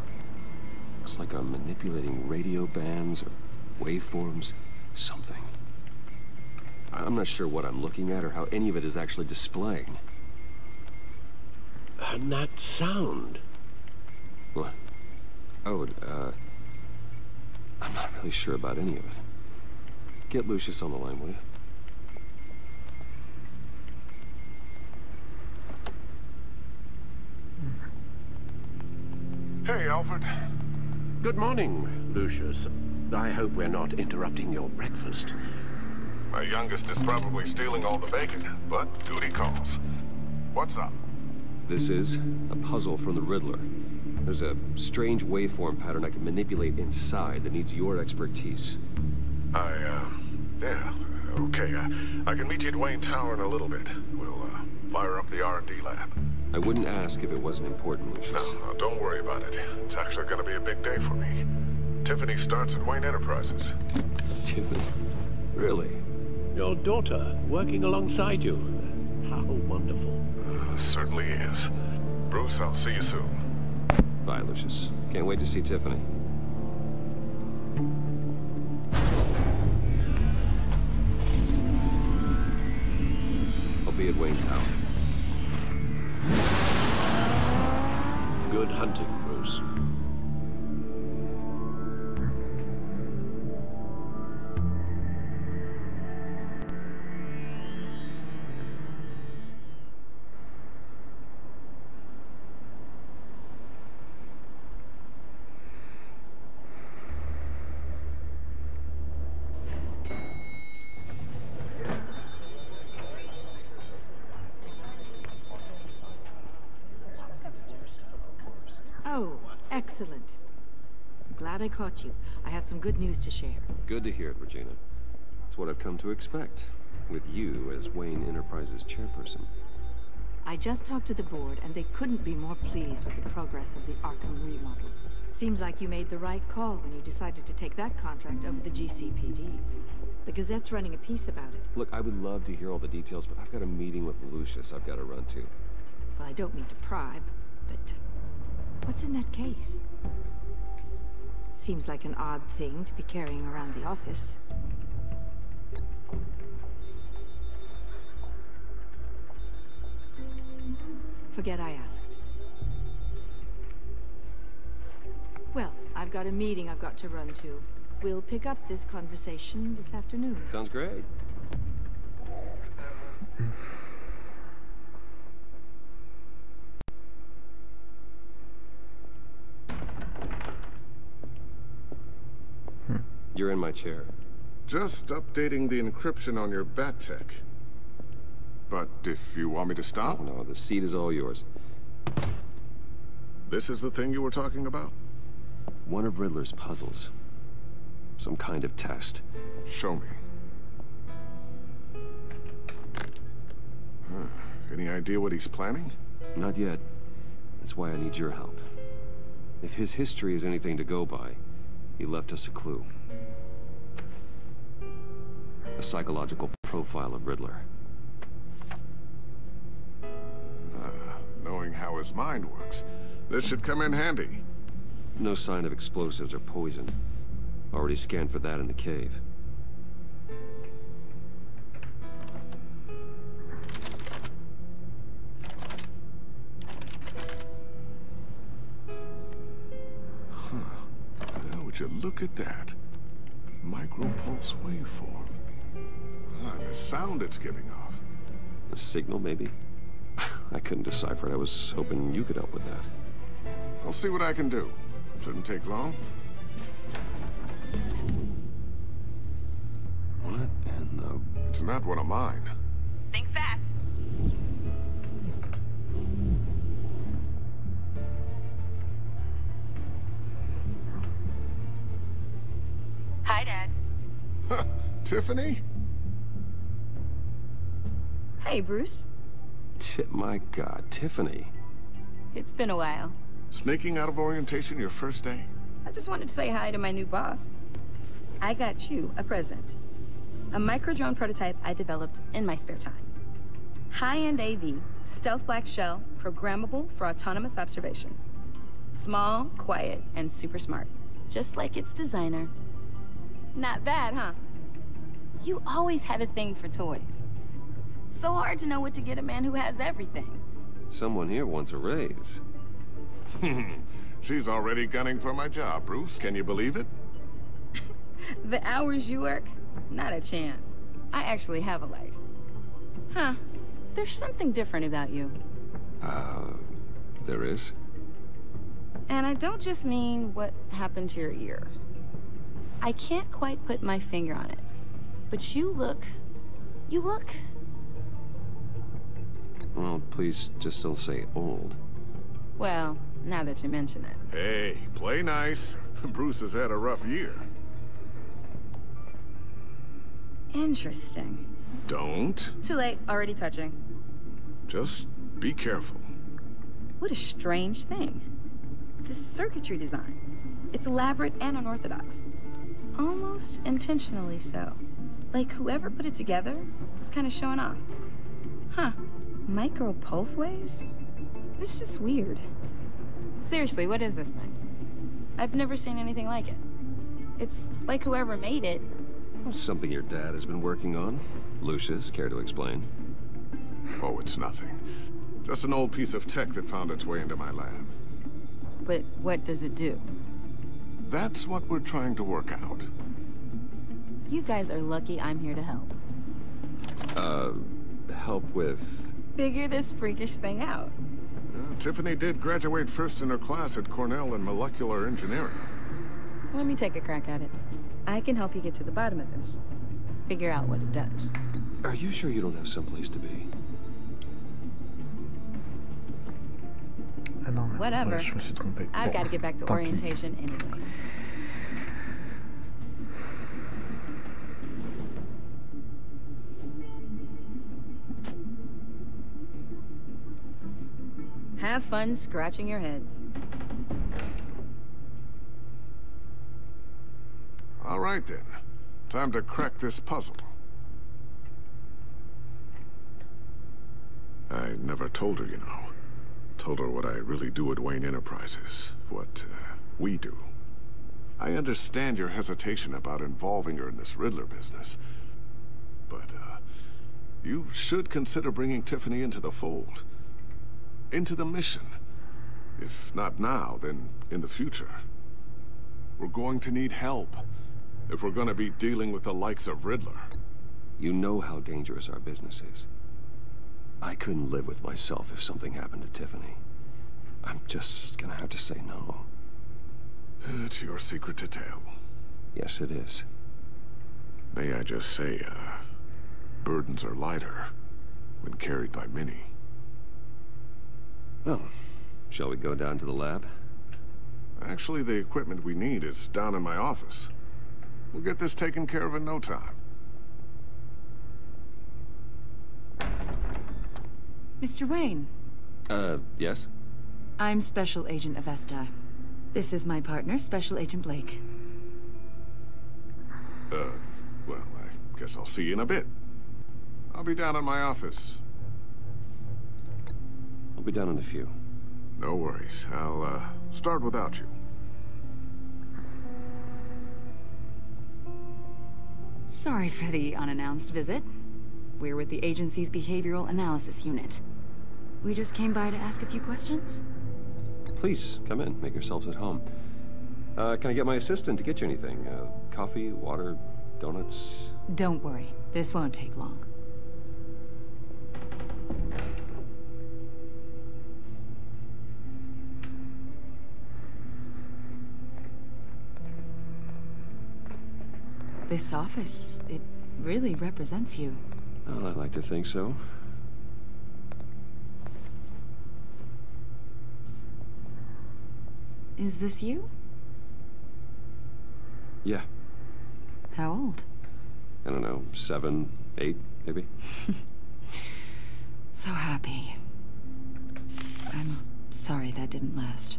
Looks like I'm manipulating radio bands or waveforms. Something. I'm not sure what I'm looking at or how any of it is actually displaying. And that sound. What? Oh, I'm not really sure about any of it. Get Lucius on the line, will you? Hey, Alfred. Good morning, Lucius. I hope we're not interrupting your breakfast. My youngest is probably stealing all the bacon, but duty calls. What's up? This is a puzzle from the Riddler. There's a strange waveform pattern I can manipulate inside that needs your expertise. Yeah, okay. I can meet you at Wayne Tower in a little bit. We'll, fire up the R&D lab. I wouldn't ask if it wasn't important, Lucius. No, don't worry about it. It's actually gonna be a big day for me. Tiffany starts at Wayne Enterprises. Tiffany? Really? Your daughter working alongside you. How wonderful. Certainly is. Bruce, I'll see you soon. Bye, Lucius. Can't wait to see Tiffany. I'll be at Wayne Tower. Good hunting, Bruce. Oh, excellent. I'm glad I caught you. I have some good news to share. Good to hear it, Regina. It's what I've come to expect, with you as Wayne Enterprises chairperson. I just talked to the board, and they couldn't be more pleased with the progress of the Arkham remodel. Seems like you made the right call when you decided to take that contract over the GCPD's. The Gazette's running a piece about it. Look, I would love to hear all the details, but I've got a meeting with Lucius I've got to run to. Well, I don't mean to pry, but what's in that case? Seems like an odd thing to be carrying around the office. Forget I asked. Well, I've got a meeting I've got to run to. We'll pick up this conversation this afternoon. Sounds great. You're in my chair. Just updating the encryption on your bat tech. But if you want me to stop? No, the seat is all yours. This is the thing you were talking about? One of Riddler's puzzles. Some kind of test. Show me. Any idea what he's planning? Not yet. That's why I need your help. If his history is anything to go by, he left us a clue. A psychological profile of Riddler. Knowing how his mind works, this should come in handy. No sign of explosives or poison. Already scanned for that in the cave. Now, would you look at that? Micropulse waveform. And the sound it's giving off. A signal, maybe? I couldn't decipher it. I was hoping you could help with that. I'll see what I can do. Shouldn't take long. What in the... It's not one of mine. Think fast. Hi, Dad. Tiffany? Hey, Bruce. My God, Tiffany. It's been a while. Sneaking out of orientation your first day? I just wanted to say hi to my new boss. I got you a present. A micro-drone prototype I developed in my spare time. High-end AV, stealth black shell, programmable for autonomous observation. Small, quiet, and super smart. Just like its designer. Not bad, huh? You always had a thing for toys. So hard to know what to get a man who has everything. Someone here wants a raise. She's already gunning for my job, Bruce. Can you believe it? The hours you work? Not a chance. I actually have a life. Huh. There's something different about you. There is? And I don't just mean what happened to your ear. I can't quite put my finger on it. But you look... Well, please just don't say old. Well, now that you mention it. Hey, play nice. Bruce has had a rough year. Interesting. Don't. Too late, already touching. Just be careful. What a strange thing. The circuitry design. It's elaborate and unorthodox. Almost intentionally so. Like whoever put it together was kind of showing off. Huh. Micro pulse waves? It's just weird. Seriously, what is this thing? I've never seen anything like it. It's like whoever made it. Something your dad has been working on. Lucius, care to explain? Oh, it's nothing. Just an old piece of tech that found its way into my lab. But what does it do? That's what we're trying to work out. You guys are lucky I'm here to help. Help with... Figure this freakish thing out. Tiffany did graduate first in her class at Cornell in molecular engineering. Let me take a crack at it. I can help you get to the bottom of this. Figure out what it does. Are you sure you don't have someplace to be? Ah non, Whatever. Ouais, je me suis trompé. I've Bon, got to get back to tant pis. orientation anyway. Have fun scratching your heads. All right then. Time to crack this puzzle. I never told her, you know. Told her what I really do at Wayne Enterprises. What, we do. I understand your hesitation about involving her in this Riddler business. But, you should consider bringing Tiffany into the fold. Into the mission. If not now, then in the future. We're going to need help. If we're gonna be dealing with the likes of Riddler. You know how dangerous our business is. I couldn't live with myself if something happened to Tiffany. I'm just gonna have to say no. It's your secret to tell. Yes, it is. May I just say, burdens are lighter when carried by many. Well, shall we go down to the lab? Actually, the equipment we need is down in my office. We'll get this taken care of in no time. Mr. Wayne. Yes? I'm Special Agent Avesta. This is my partner, Special Agent Blake. Well, I guess I'll see you in a bit. I'll be down in my office. I'll be down in a few. No worries. I'll, start without you. Sorry for the unannounced visit. We're with the agency's Behavioral Analysis Unit. We just came by to ask a few questions. Please, come in. Make yourselves at home. Can I get my assistant to get you anything? Coffee, water, donuts? Don't worry. This won't take long. This office, it really represents you. Well, I'd like to think so. Is this you? Yeah. How old? I don't know, 7, 8, maybe? So happy. I'm sorry that didn't last.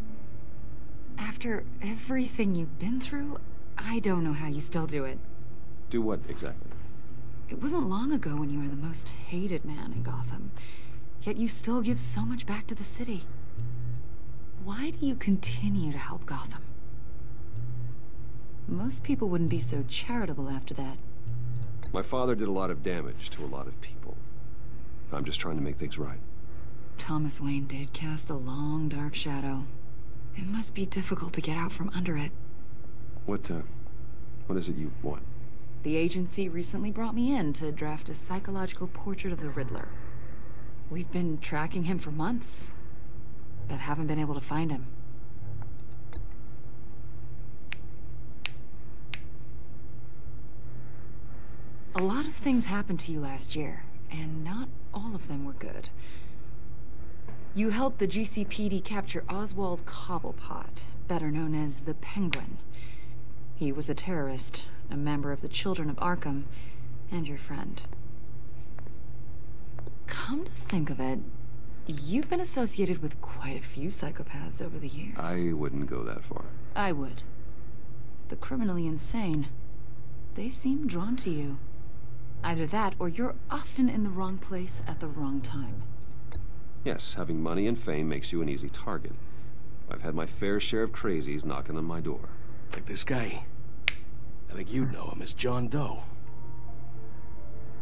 After everything you've been through, I don't know how you still do it. Do what, exactly? It wasn't long ago when you were the most hated man in Gotham. Yet you still give so much back to the city. Why do you continue to help Gotham? Most people wouldn't be so charitable after that. My father did a lot of damage to a lot of people. I'm just trying to make things right. Thomas Wayne did cast a long, dark shadow. It must be difficult to get out from under it. What is it you want? The agency recently brought me in to draft a psychological portrait of the Riddler. We've been tracking him for months, but haven't been able to find him. A lot of things happened to you last year, and not all of them were good. You helped the GCPD capture Oswald Cobblepot, better known as the Penguin. He was a terrorist, a member of the Children of Arkham, and your friend. Come to think of it, you've been associated with quite a few psychopaths over the years. I wouldn't go that far. I would. The criminally insane. They seem drawn to you. Either that, or you're often in the wrong place at the wrong time. Yes, having money and fame makes you an easy target. I've had my fair share of crazies knocking on my door. Like this guy. I think you'd know him as John Doe.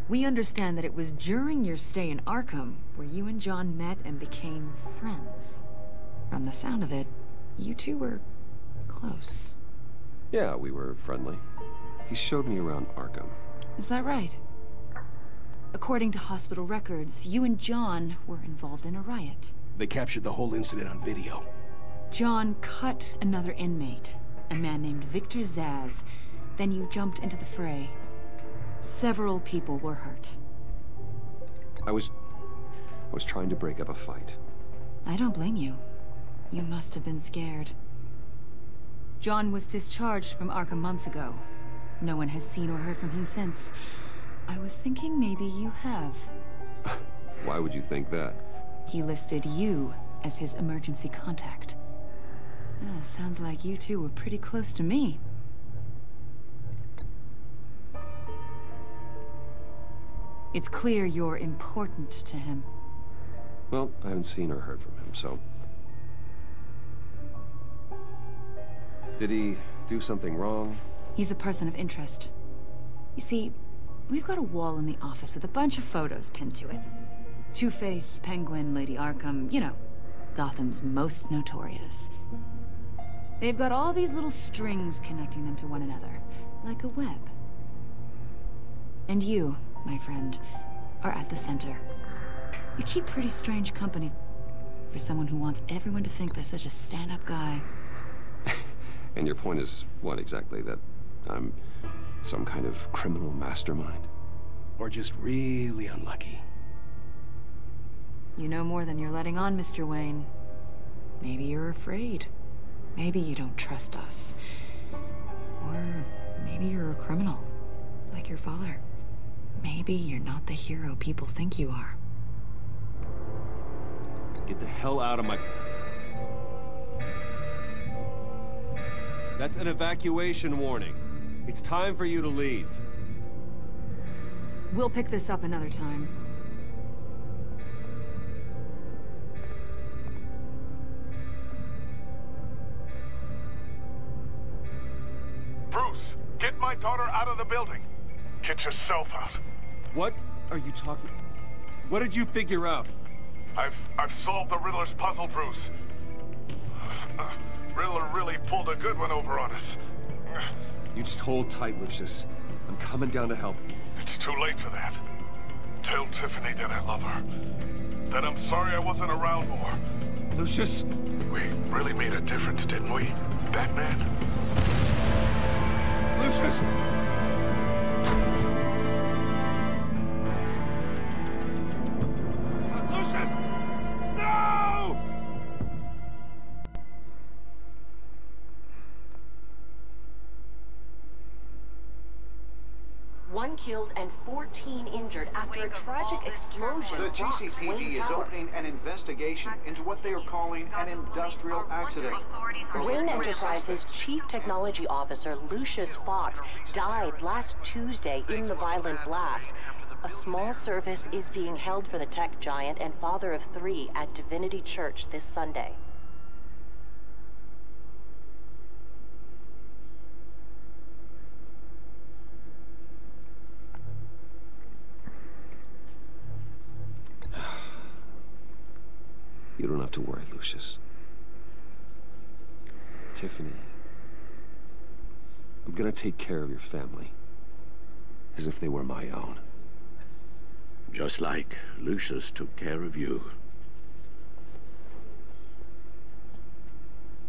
We understand that it was during your stay in Arkham where you and John met and became friends. From the sound of it, You two were close. Yeah, we were friendly. He showed me around Arkham. Is that right? According to hospital records, you and John were involved in a riot. They captured the whole incident on video. John cut another inmate, a man named Victor Zsasz. Then you jumped into the fray. Several people were hurt. I was trying to break up a fight. I don't blame you. You must have been scared. John was discharged from Arkham months ago. No one has seen or heard from him since. I was thinking maybe you have. Why would you think that? He listed you as his emergency contact. Sounds like you two were pretty close to me. It's clear you're important to him. Well, I haven't seen or heard from him, so... Did he do something wrong? He's a person of interest. You see, we've got a wall in the office with a bunch of photos pinned to it. Two-Face, Penguin, Lady Arkham, you know, Gotham's most notorious. They've got all these little strings connecting them to one another, like a web. And you, my friend, are at the center. You keep pretty strange company for someone who wants everyone to think they're such a stand-up guy. And your point is what exactly? That I'm some kind of criminal mastermind? Or just really unlucky? You know more than you're letting on, Mr. Wayne. Maybe you're afraid. Maybe you don't trust us. Or maybe you're a criminal, like your father. Maybe you're not the hero people think you are. Get the hell out of my... That's an evacuation warning. It's time for you to leave. We'll pick this up another time. Bruce, get my daughter out of the building. Get yourself out. What are you talking... What did you figure out? I've solved the Riddler's puzzle, Bruce. Riddler really pulled a good one over on us. You just hold tight, Lucius. I'm coming down to help. It's too late for that. Tell Tiffany that I love her. That I'm sorry I wasn't around more. Lucius! We really made a difference, didn't we, Batman? Lucius! Lucius! No! One killed and 14 injured after a tragic explosion. The GCPD is opening an investigation into what they are calling an industrial accident. Wayne Enterprises' Chief Technology Officer, Lucius Fox, died last Tuesday in the violent blast. A small service is being held for the tech giant and father of 3 at Divinity Church this Sunday. You don't have to worry, Lucius. Tiffany, I'm gonna take care of your family. As if they were my own. Just like Lucius took care of you.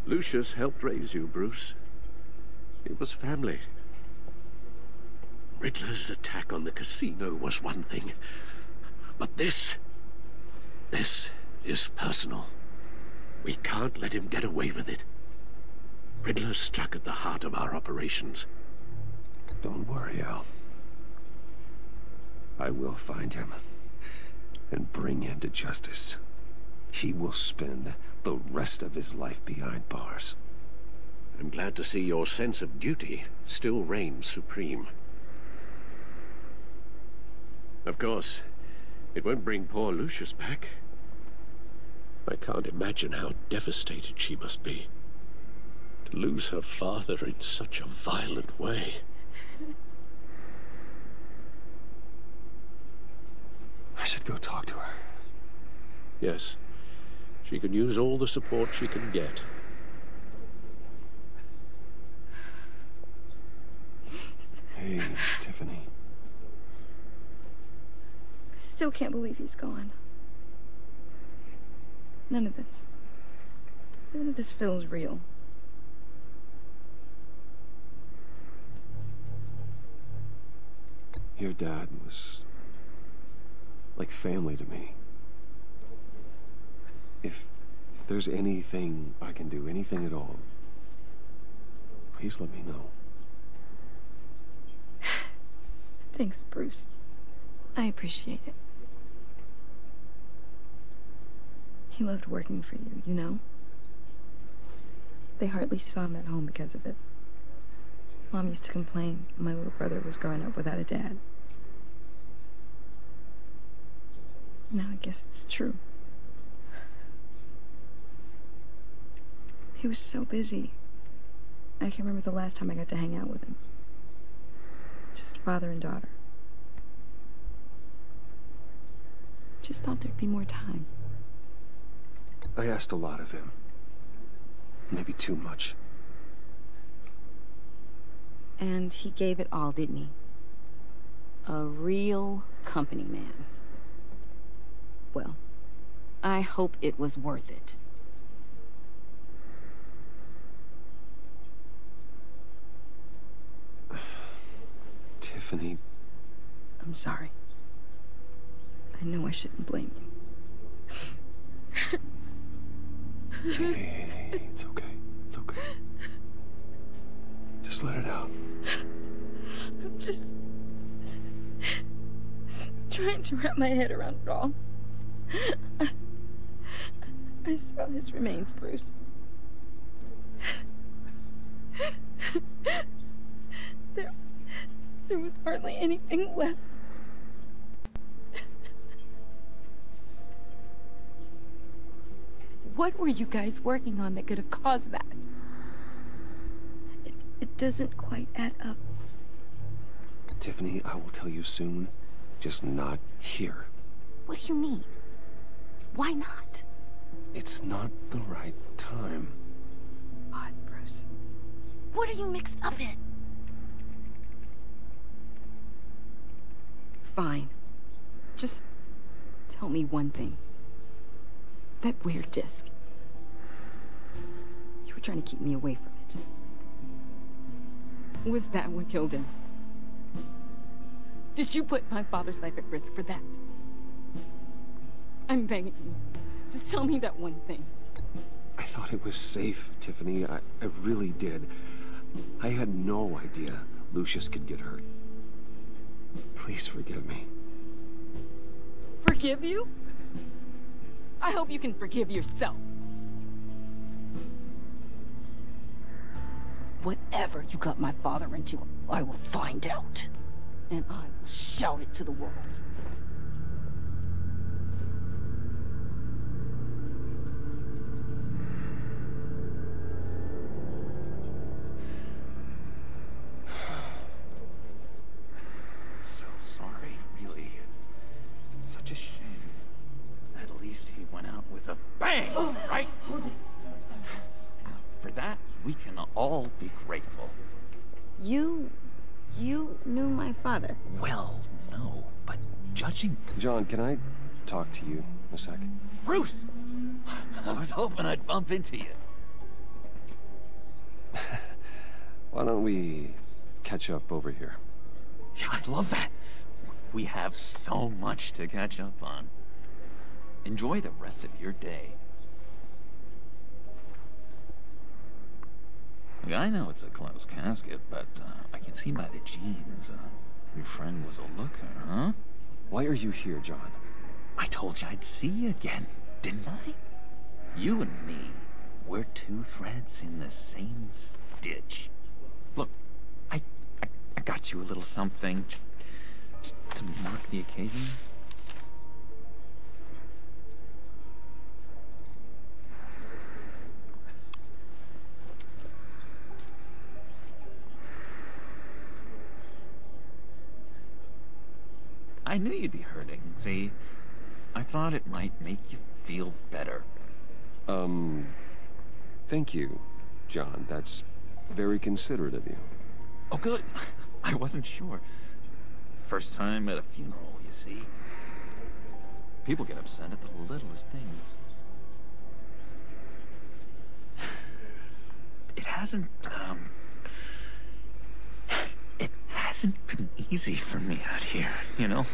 Lucius helped raise you, Bruce. It was family. Riddler's attack on the casino was one thing. But this is personal. We can't let him get away with it. Riddler struck at the heart of our operations. Don't worry, Al. I will find him and bring him to justice. He will spend the rest of his life behind bars. I'm glad to see your sense of duty still reigns supreme. Of course, it won't bring poor Lucius back. I can't imagine how devastated she must be. To lose her father in such a violent way. I should go talk to her. Yes. She can use all the support she can get. Hey, Tiffany. I still can't believe he's gone. None of this feels real. Your dad was like family to me. If there's anything I can do, anything at all, please let me know. Thanks, Bruce. I appreciate it. He loved working for you, you know? They hardly saw him at home because of it. Mom used to complain my little brother was growing up without a dad. Now I guess it's true. He was so busy. I can remember the last time I got to hang out with him. Just father and daughter. Just thought there'd be more time. I asked a lot of him. Maybe too much. And he gave it all, didn't he? A real company man. Well, I hope it was worth it. Tiffany. I'm sorry. I know I shouldn't blame you. Hey, it's okay. It's okay. Just let it out. I'm just trying to wrap my head around it all. I saw his remains, Bruce. There was hardly anything left. What were you guys working on that could have caused that? It doesn't quite add up. Tiffany, I will tell you soon. Just not here. What do you mean? Why not? It's not the right time. Odd, Bruce. What are you mixed up in? Fine. Just tell me one thing. That weird disc. You were trying to keep me away from it. Was that what killed him? Did you put my father's life at risk for that? I'm begging you. Just tell me that one thing. I thought it was safe, Tiffany. I really did. I had no idea Lucius could get hurt. Please forgive me. Forgive you? I hope you can forgive yourself. Whatever you got my father into, I will find out. And I will shout it to the world. So sorry, really. It's such a shame. At least he went out with a bang, right? For that, we can all be grateful. You knew my father? Well, no, but judging... John, can I talk to you a sec? Bruce! I was hoping I'd bump into you. Why don't we catch up over here? Yeah, I love that. We have so much to catch up on. Enjoy the rest of your day. I know it's a closed casket, but I can see by the jeans. Your friend was a looker, huh? Why are you here, John? I told you I'd see you again, didn't I? You and me, we're two threads in the same stitch. Look, I got you a little something, just to mark the occasion. I knew you'd be hurting, see? I thought it might make you feel better. Thank you, John. That's very considerate of you. Oh, good. I wasn't sure. First time at a funeral, you see. People get upset at the littlest things. It hasn't been easy for me out here, you know?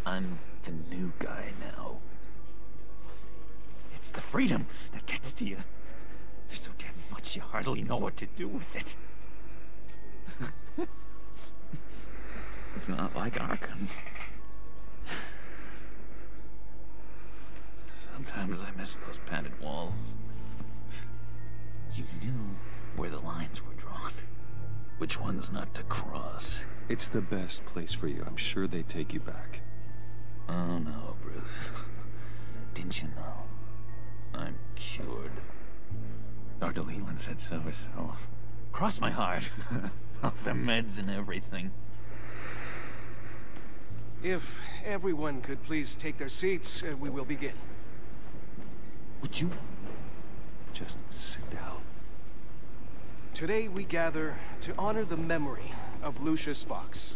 I'm the new guy now. It's the freedom that gets to you. There's so damn much you hardly know what to do with it. It's not like Arkham. Sometimes I miss those padded walls. You knew where the lines were drawn. Which ones not to cross. It's the best place for you. I'm sure they take you back. Oh no, Bruce. Didn't you know? I'm cured. Dr. Leland said so herself. Cross my heart. Off the meds and everything. If everyone could please take their seats, we will begin. Would you just sit down? Today we gather to honor the memory of Lucius Fox.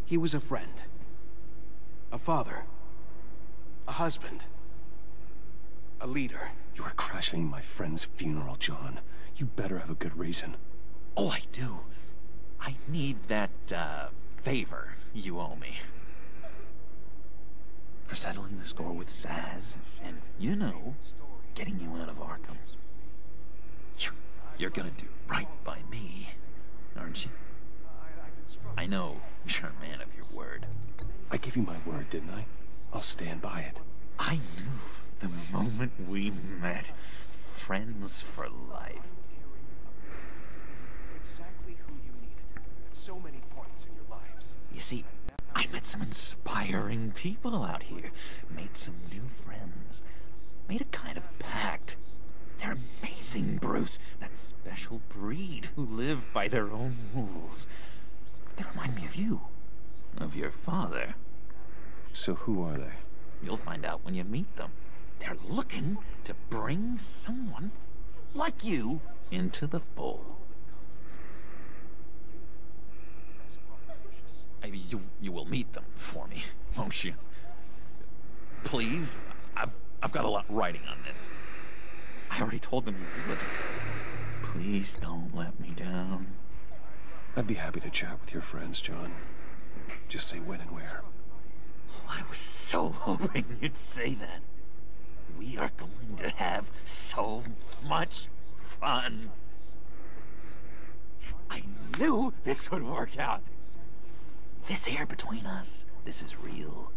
He was a friend, a father, a husband, a leader. You are crashing my friend's funeral, John. You better have a good reason. Oh, I do. I need that, favor you owe me. For settling the score with Zaz, and, you know, getting you out of Arkham. You're gonna do right by me, aren't you? I know you're a man of your word. I gave you my word, didn't I? I'll stand by it. I knew the moment we met. Friends for life. Exactly who you needed at so many points in your lives. You see, I met some inspiring people out here. Made some new friends. Made a kind of pact. They're amazing, Bruce. That special breed who live by their own rules. They remind me of you. Of your father. So who are they? You'll find out when you meet them. They're looking to bring someone like you into the fold. You will meet them for me, won't you? Please? I've got a lot writing on this. I already told them you would. Please don't let me down. I'd be happy to chat with your friends, John. Just say when and where. I was so hoping you'd say that. We are going to have so much fun. I knew this would work out. This air between us, this is real.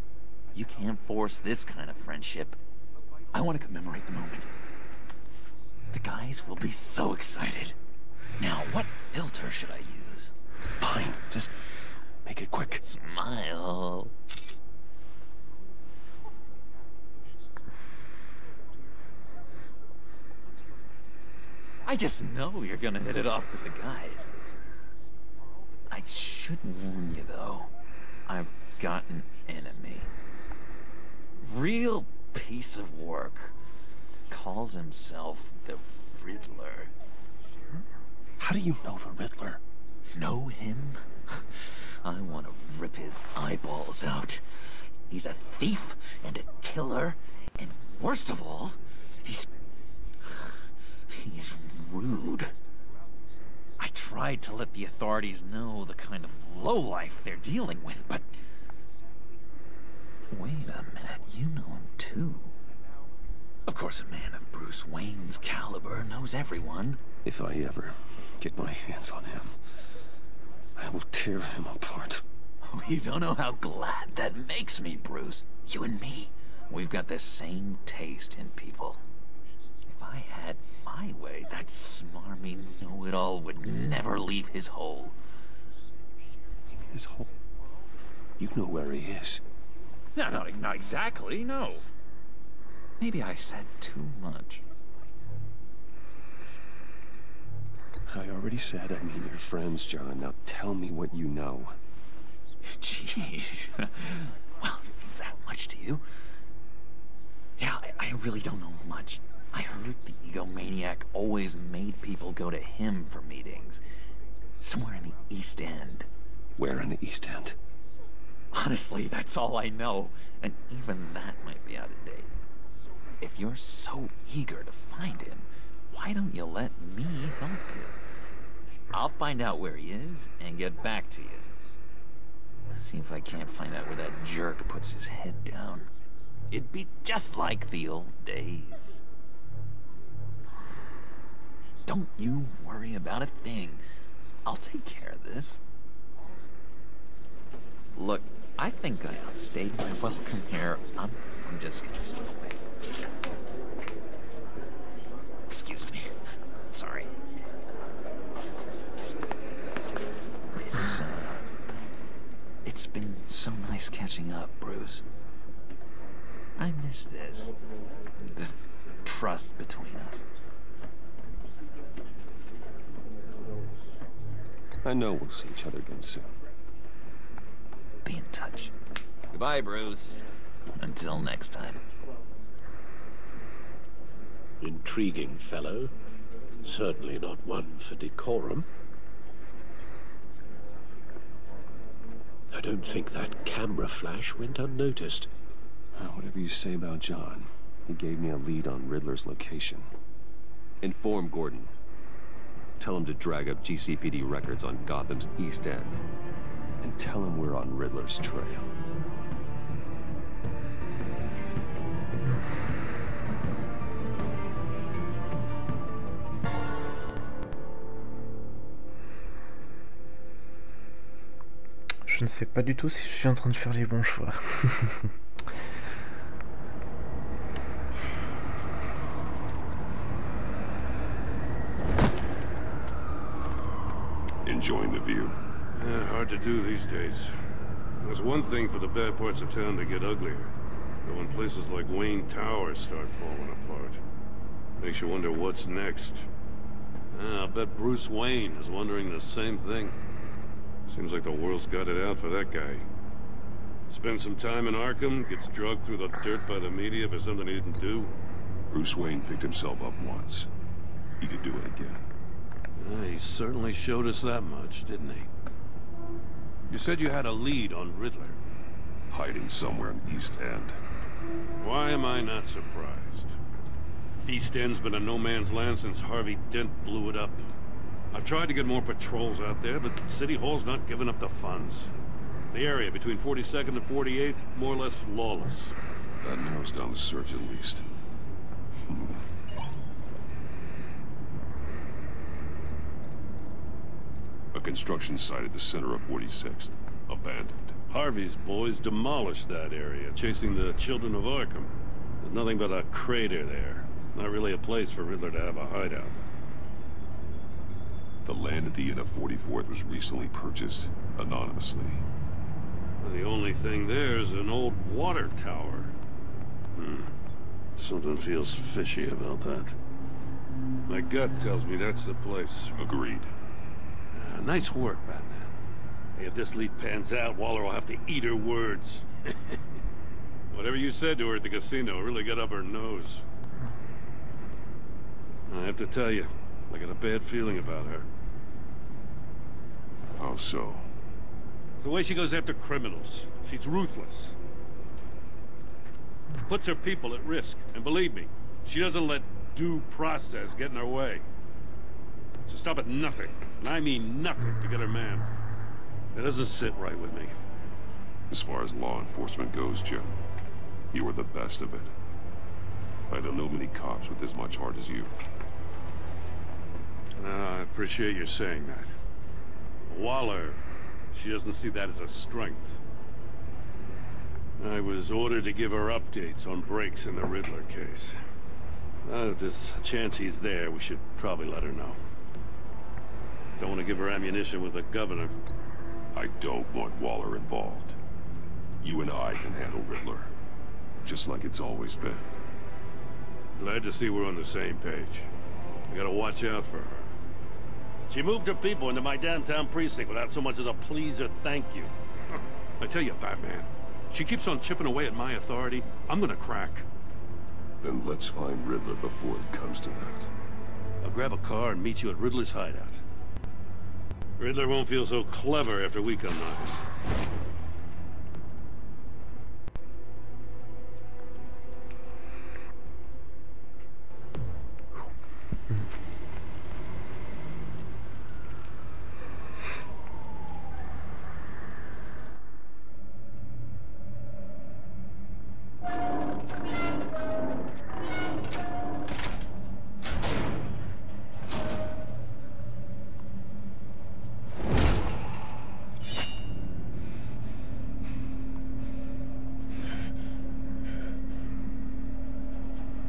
You can't force this kind of friendship. I want to commemorate the moment. The guys will be so excited. Now, what filter should I use? Fine, just make it quick. Smile. I just know you're gonna hit it off with the guys. I should warn you, though. I've got an enemy. Real piece of work. Calls himself the Riddler. How do you know the Riddler? Know him? I want to rip his eyeballs out. He's a thief and a killer, and worst of all, he's rude. I tried to let the authorities know the kind of lowlife they're dealing with, but... Wait a minute, you know him too. Of course, a man of Bruce Wayne's caliber knows everyone. If I ever get my hands on him, I will tear him apart. Oh, you don't know how glad that makes me, Bruce. You and me, we've got the same taste in people. If I had my way, that smarmy know-it-all would never leave his hole. His hole? You know where he is. No, not exactly, no. Maybe I said too much. I already said I mean your friends, John. Now tell me what you know. Jeez. Well, if it means that much to you. Yeah, I really don't know much. I heard the egomaniac always made people go to him for meetings. Somewhere in the East End. Where in the East End? Honestly, that's all I know. And even that might be out of date. If you're so eager to find him, why don't you let me help you? I'll find out where he is and get back to you. See if I can't find out where that jerk puts his head down. It'd be just like the old days. Don't you worry about a thing. I'll take care of this. Look, I think I outstayed my welcome here. I'm just gonna slip away. Excuse me. Sorry. It's been so nice catching up, Bruce. I miss this. This trust between us. I know we'll see each other again soon. Be in touch. Goodbye, Bruce. Until next time. Intriguing fellow. Certainly not one for decorum. I don't think that camera flash went unnoticed. Whatever you say about John, he gave me a lead on Riddler's location. Inform Gordon. Tell him to drag up GCPD records on Gotham's East End. And tell him we're on Riddler's trail. Je ne sais pas du tout si je suis en train de faire les bons choix. Enjoying the view? Yeah, hard to do these days. There's one thing for the bad parts of town to get uglier. But when places like Wayne Tower start falling apart, makes you wonder what's next. I'll bet Bruce Wayne is wondering the same thing. Seems like the world's got it out for that guy. Spends some time in Arkham, gets drugged through the dirt by the media for something he didn't do. Bruce Wayne picked himself up once. He could do it again. He certainly showed us that much, didn't he? You said you had a lead on Riddler. Hiding somewhere in the East End. Why am I not surprised? East End's been a no-man's land since Harvey Dent blew it up. I've tried to get more patrols out there, but City Hall's not giving up the funds. The area between 42nd and 48th, more or less lawless. That narrows down the search at least. A construction site at the center of 46th. Abandoned. Harvey's boys demolished that area, chasing the children of Arkham. There's nothing but a crater there. Not really a place for Riddler to have a hideout. The land at the end of 44th was recently purchased, anonymously. The only thing there is an old water tower. Something feels fishy about that. My gut tells me that's the place. Agreed. Nice work, Batman. Hey, if this lead pans out, Waller will have to eat her words. Whatever you said to her at the casino really got up her nose. I have to tell you, I got a bad feeling about her. How so? It's the way she goes after criminals. She's ruthless. Puts her people at risk. And believe me, she doesn't let due process get in her way. She'll stop at nothing, and I mean nothing, to get her man. It doesn't sit right with me. As far as law enforcement goes, Jim, you are the best of it. I don't know many cops with as much heart as you. I appreciate you saying that. Waller, she doesn't see that as a strength. I was ordered to give her updates on breaks in the Riddler case. If there's a chance he's there, we should probably let her know. Don't want to give her ammunition with the governor. I don't want Waller involved. You and I can handle Riddler. Just like it's always been. Glad to see we're on the same page. I gotta watch out for her. She moved her people into my downtown precinct without so much as a please or thank you. I tell you, Batman, she keeps on chipping away at my authority. I'm gonna crack. Then let's find Riddler before it comes to that. I'll grab a car and meet you at Riddler's hideout. Riddler won't feel so clever after we come knocking.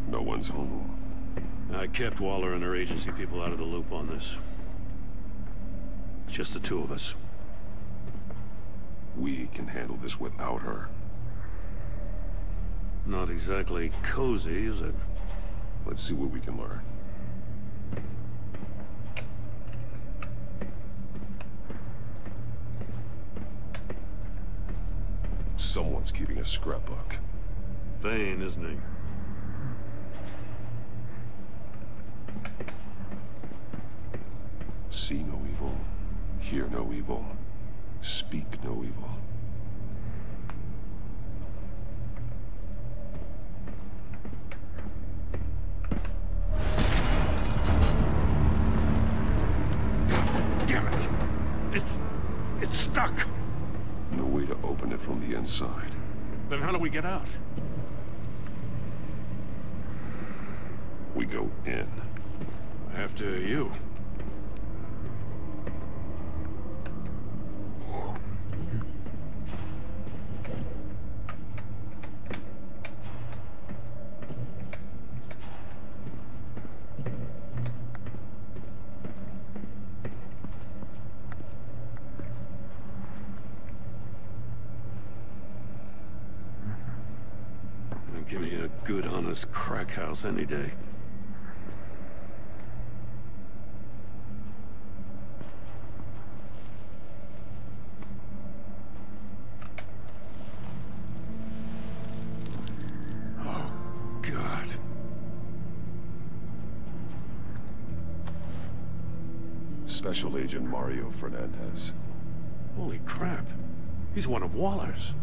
No one's home. I kept Waller and her agency people out of the loop on this. It's just the two of us. We can handle this without her. Not exactly cozy, is it? Let's see what we can learn. Someone's keeping a scrapbook. Vain, isn't he? See no evil, hear no evil, speak no evil. Damn it! It's stuck! No way to open it from the inside. Then how do we get out? We go in. After you. Give me a good, honest crack house any day. Oh, God. Special Agent Mario Fernandez. Holy crap. He's one of Waller's.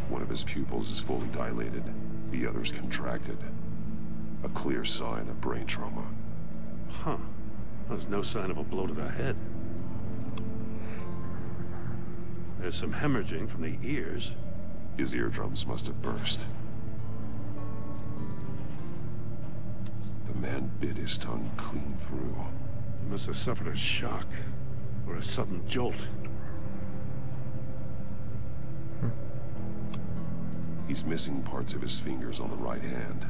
One of his pupils is fully dilated, the other's contracted. A clear sign of brain trauma. Huh. There's no sign of a blow to the head. There's some hemorrhaging from the ears. His eardrums must have burst. The man bit his tongue clean through. He must have suffered a shock, or a sudden jolt. He's missing parts of his fingers on the right hand.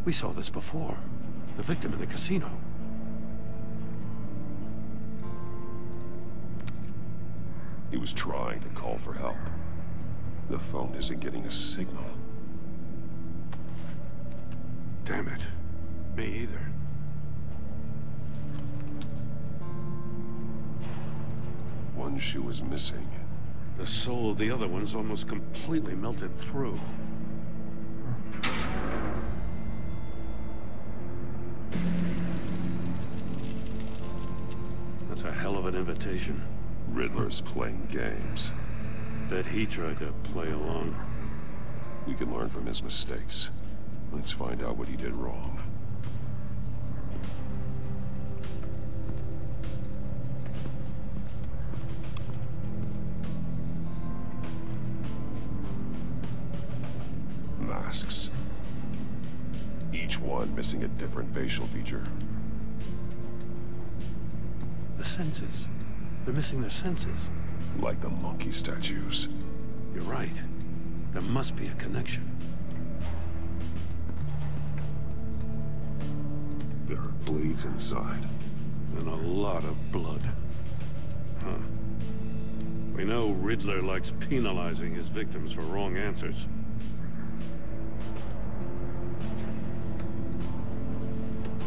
We saw this before. The victim in the casino. He was trying to call for help. The phone isn't getting a signal. Damn it. Me either. One shoe is missing. The soul of the other one's almost completely melted through. That's a hell of an invitation. Riddler's playing games. Bet he tried to play along. We can learn from his mistakes. Let's find out what he did wrong. Masks. Each one missing a different facial feature. The senses. They're missing their senses. Like the monkey statues. You're right. There must be a connection. There are blades inside. And a lot of blood. Huh. We know Riddler likes penalizing his victims for wrong answers.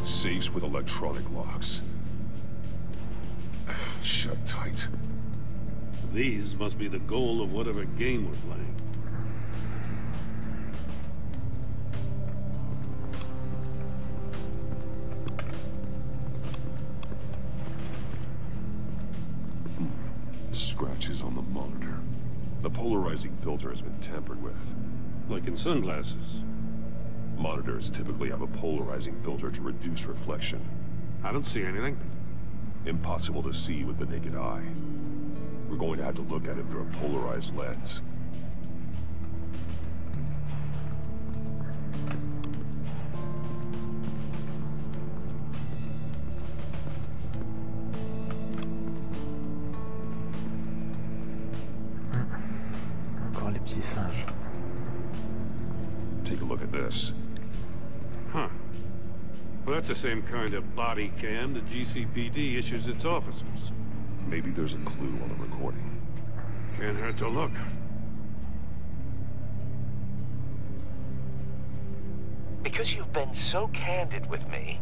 Safes with electronic locks. Shut tight. These must be the goal of whatever game we're playing. The polarizing filter has been tampered with. Like in sunglasses. Monitors typically have a polarizing filter to reduce reflection. I don't see anything. Impossible to see with the naked eye. We're going to have to look at it through a polarized lens. Encore les petits singes. Take a look at this. Huh. Well, that's the same kind of body cam the GCPD issues its officers. Maybe there's a clue on the recording. Can't hurt to look. Because you've been so candid with me,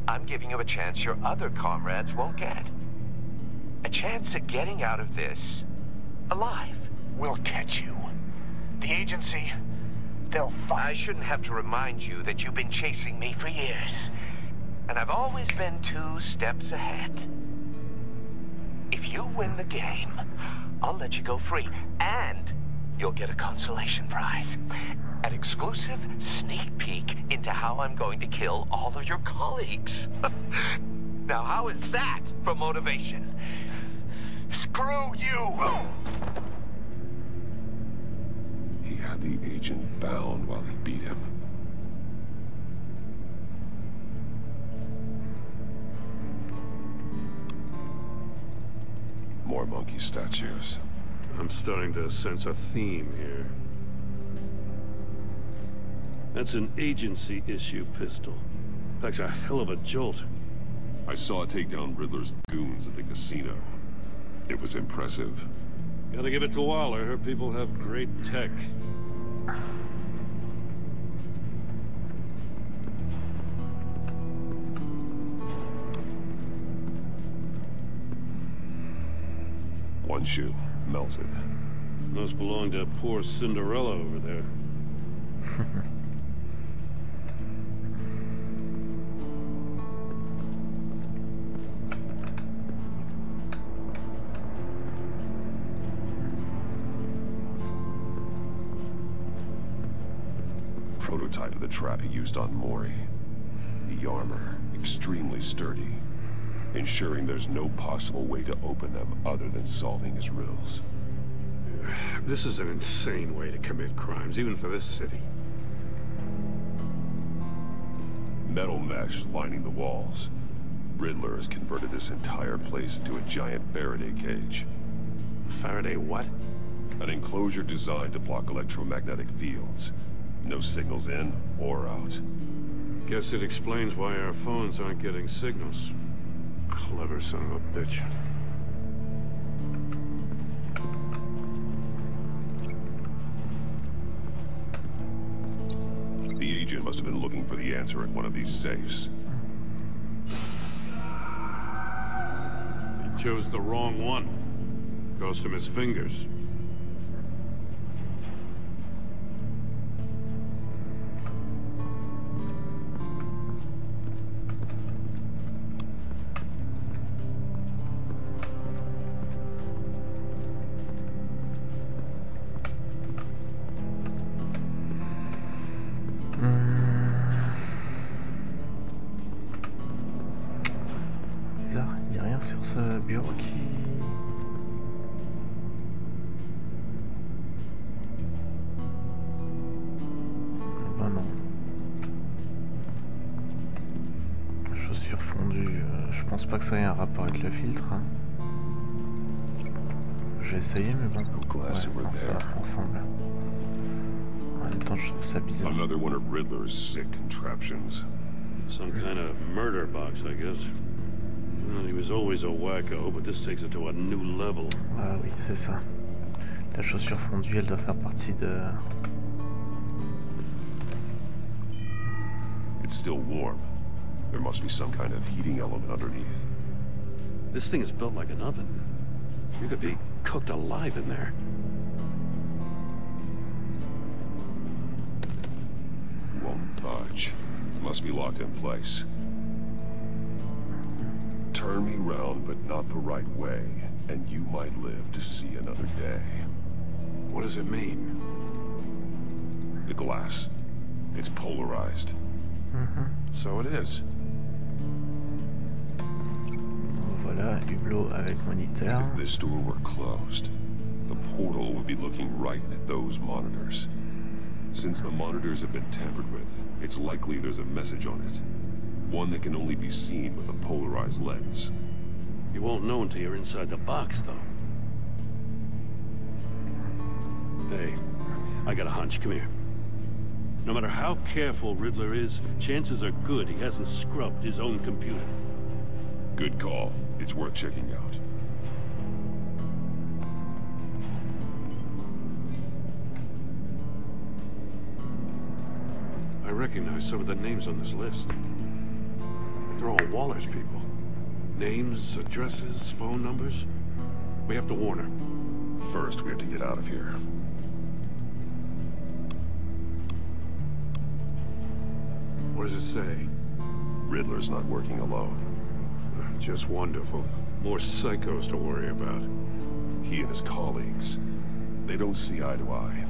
I'm giving you a chance your other comrades won't get. A chance at getting out of this alive. We'll catch you. The agency, they'll find... I shouldn't have to remind you that you've been chasing me for years. And I've always been 2 steps ahead. If you win the game, I'll let you go free. And you'll get a consolation prize. An exclusive sneak peek into how I'm going to kill all of your colleagues. Now, how is that for motivation? Screw you! He had the agent bound while he beat him. More monkey statues. I'm starting to sense a theme here. That's an agency issue pistol. Packs a hell of a jolt. I saw it take down Riddler's goons at the casino. It was impressive. Gotta give it to Waller. Her people have great tech. One shoe, melted. Must belong to poor Cinderella over there. Prototype of the trap he used on Mori. The armor, extremely sturdy, ensuring there's no possible way to open them other than solving his riddles. This is an insane way to commit crimes, even for this city. Metal mesh lining the walls. Riddler has converted this entire place into a giant Faraday cage. Faraday what? An enclosure designed to block electromagnetic fields. No signals in or out. Guess it explains why our phones aren't getting signals. Clever son of a bitch. The agent must have been looking for the answer in one of these safes. He chose the wrong one. Cost him his fingers. Sur ce bureau qui... Ben non. Chaussures fondues, je pense pas que ça ait un rapport avec le filtre. Hein. Je vais essayer mais bon. Ouais, non, ça va ensemble. En même temps je trouve ça bizarre. Another one of Riddler's sick contraptions. Some kind of murder box, I guess. Well, he was always a wacko, but this takes it to a new level. Ah oui, c'est ça. La chaussure fondue, elle doit faire partie de... It's still warm. There must be some kind of heating element underneath. This thing is built like an oven. You could be cooked alive in there. Won't budge. Must be locked in place. Turn me round, but not the right way, and you might live to see another day. does it mean? The glass. It's polarized. So it is. Voilà, hublot avec moniteur. If this door were closed, the portal would be looking right at those monitors. Since the monitors have been tampered with, it's likely there's a message on it. One that can only be seen with a polarized lens. You won't know until you're inside the box, though. Hey, I got a hunch. Come here. No matter how careful Riddler is, chances are good he hasn't scrubbed his own computer. Good call. It's worth checking out. I recognize some of the names on this list. They're all Waller's people. Names, addresses, phone numbers. We have to warn her. First, we have to get out of here. What does it say? Riddler's not working alone. Just wonderful. More psychos to worry about. He and his colleagues, they don't see eye to eye.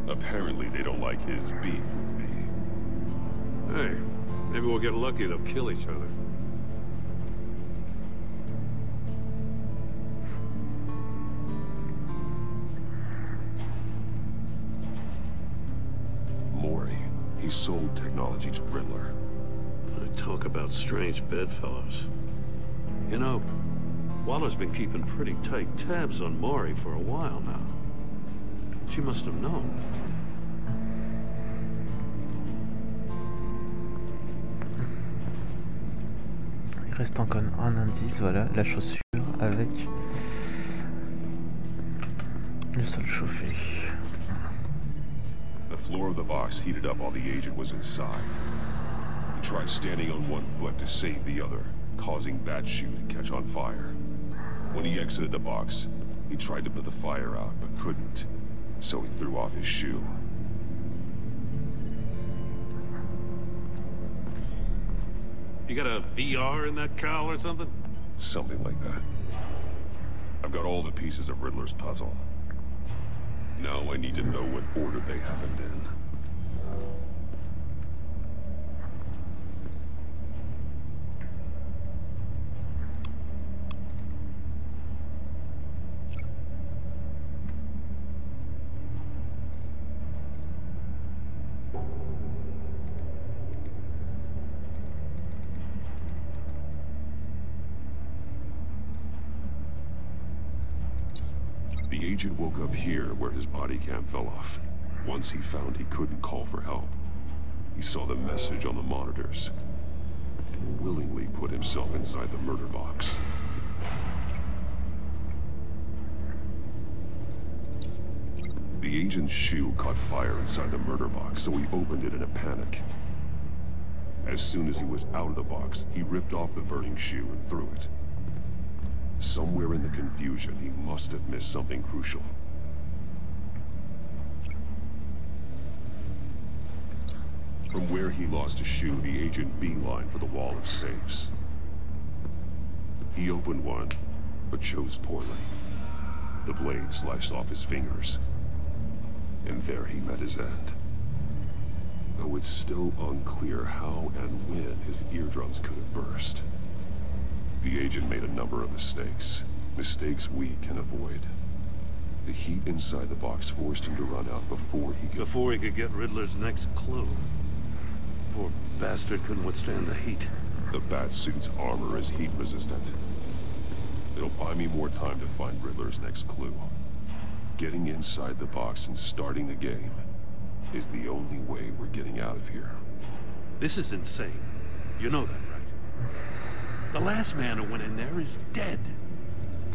Apparently, they don't like his beef with me. Hey, maybe we'll get lucky. They'll kill each other. Mori, he sold technology to Riddler. Talk about strange bedfellows. You know, Waller's been keeping pretty tight tabs on Mori for a while now. She must have known. Il reste encore un indice, voilà, la chaussure avec le sol chauffé. The floor of the box heated up while the agent was inside. He tried standing on one foot to save the other, causing that shoe to catch on fire. When he exited the box, he tried to put the fire out, but couldn't, so he threw off his shoe. You got a VR in that cowl or something? Something like that. I've got all the pieces of Riddler's puzzle. Now I need to know what order they happened in. The agent woke up here where his body cam fell off. Once he found he couldn't call for help, he saw the message on the monitors and willingly put himself inside the murder box. The agent's shoe caught fire inside the murder box, so he opened it in a panic. As soon as he was out of the box, he ripped off the burning shoe and threw it. Somewhere in the confusion, he must have missed something crucial. From where he lost a shoe, the agent beelined for the wall of safes. He opened one, but chose poorly. The blade sliced off his fingers. And there he met his end. Though it's still unclear how and when his eardrums could have burst. The agent made a number of mistakes. Mistakes we can avoid. The heat inside the box forced him to run out before he could get Riddler's next clue. Poor bastard couldn't withstand the heat. The Batsuit's armor is heat resistant. It'll buy me more time to find Riddler's next clue. Getting inside the box and starting the game is the only way we're getting out of here. This is insane. You know that, right? The last man who went in there is dead.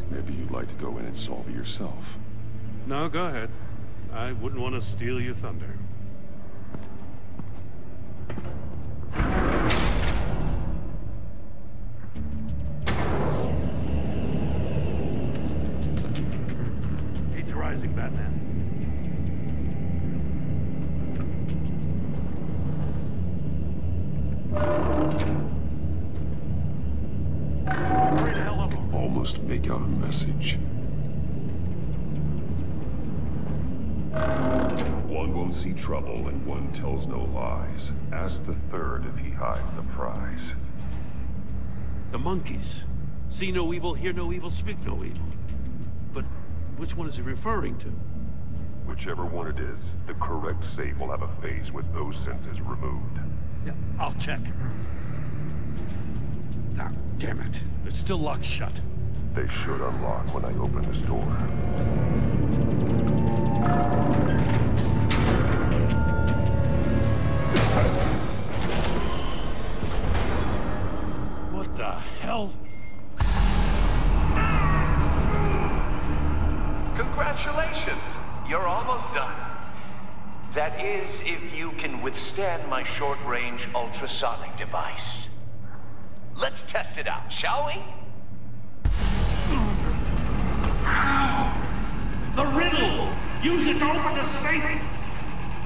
Maybe you'd like to go in and solve it yourself. No, go ahead. I wouldn't want to steal your thunder. Heat's rising, Batman. Almost make out a message. One won't see trouble and one tells no lies. Ask the third if he hides the prize. The monkeys. See no evil, hear no evil, speak no evil. But which one is he referring to? Whichever one it is, the correct safe will have a phase with those senses removed. Yeah, I'll check. Ah, damn it. It's still locked shut. They should unlock when I open this door. What the hell? Congratulations! You're almost done. That is, if you can withstand my short-range ultrasonic device. Let's test it out, shall we? The riddle! Use it to open the safe!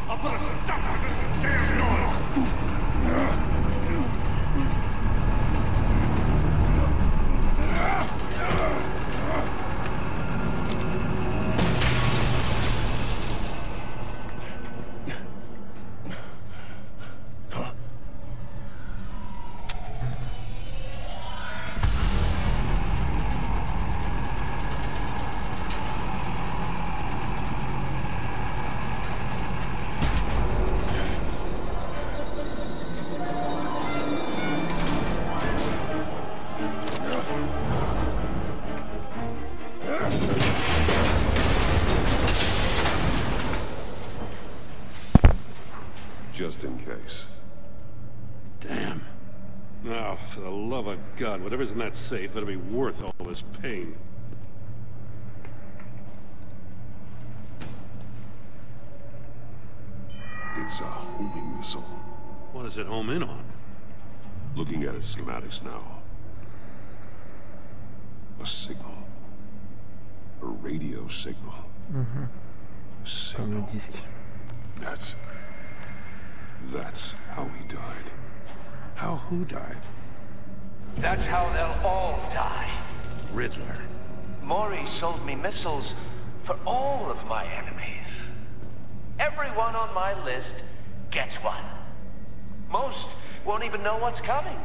I'll put a stop to this damn noise! Just in case. Damn. Now, for the love of God, whatever's in that safe better be worth all this pain. It's a homing missile. What does it home in on? Looking at its schematics now. A signal. A radio signal. Signal. That's how he died. How who died? That's how they'll all die. Riddler. Maury sold me missiles for all of my enemies. Everyone on my list gets one. Most won't even know what's coming.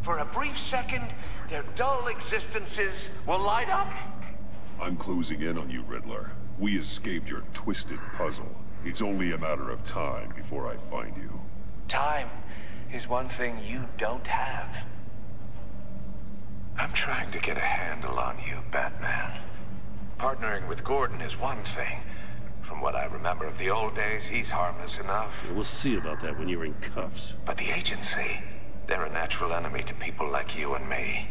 For a brief second, their dull existences will light up. I'm closing in on you, Riddler. We escaped your twisted puzzle. It's only a matter of time before I find you. Time is one thing you don't have. I'm trying to get a handle on you, Batman. Partnering with Gordon is one thing. From what I remember of the old days, he's harmless enough. We'll see about that when you're in cuffs. But the agency, they're a natural enemy to people like you and me.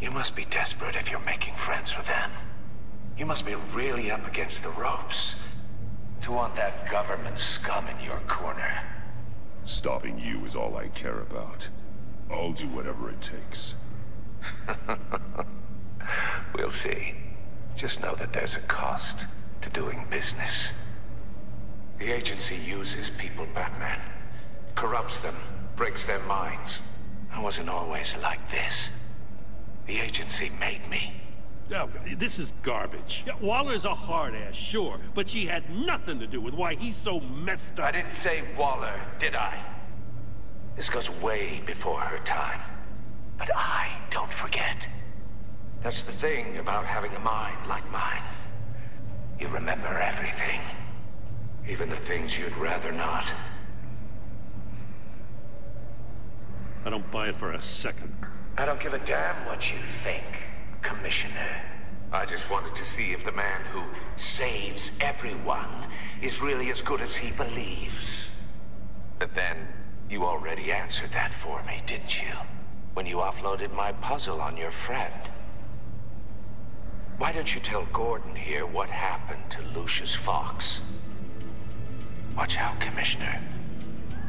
You must be desperate if you're making friends with them. You must be really up against the ropes to want that government scum in your corner. Stopping you is all I care about. I'll do whatever it takes. We'll see. Just know that there's a cost to doing business. The agency uses people, Batman. Corrupts them, breaks their minds. I wasn't always like this. The agency made me. Oh, this is garbage. Yeah, Waller's a hard-ass, sure, but she had nothing to do with why he's so messed up. I didn't say Waller, did I? This goes way before her time. But I don't forget. That's the thing about having a mind like mine. You remember everything. Even the things you'd rather not. I don't buy it for a second. I don't give a damn what you think, Commissioner. I just wanted to see if the man who saves everyone is really as good as he believes. But then, you already answered that for me, didn't you? When you offloaded my puzzle on your friend. Why don't you tell Gordon here what happened to Lucius Fox? Watch out, Commissioner.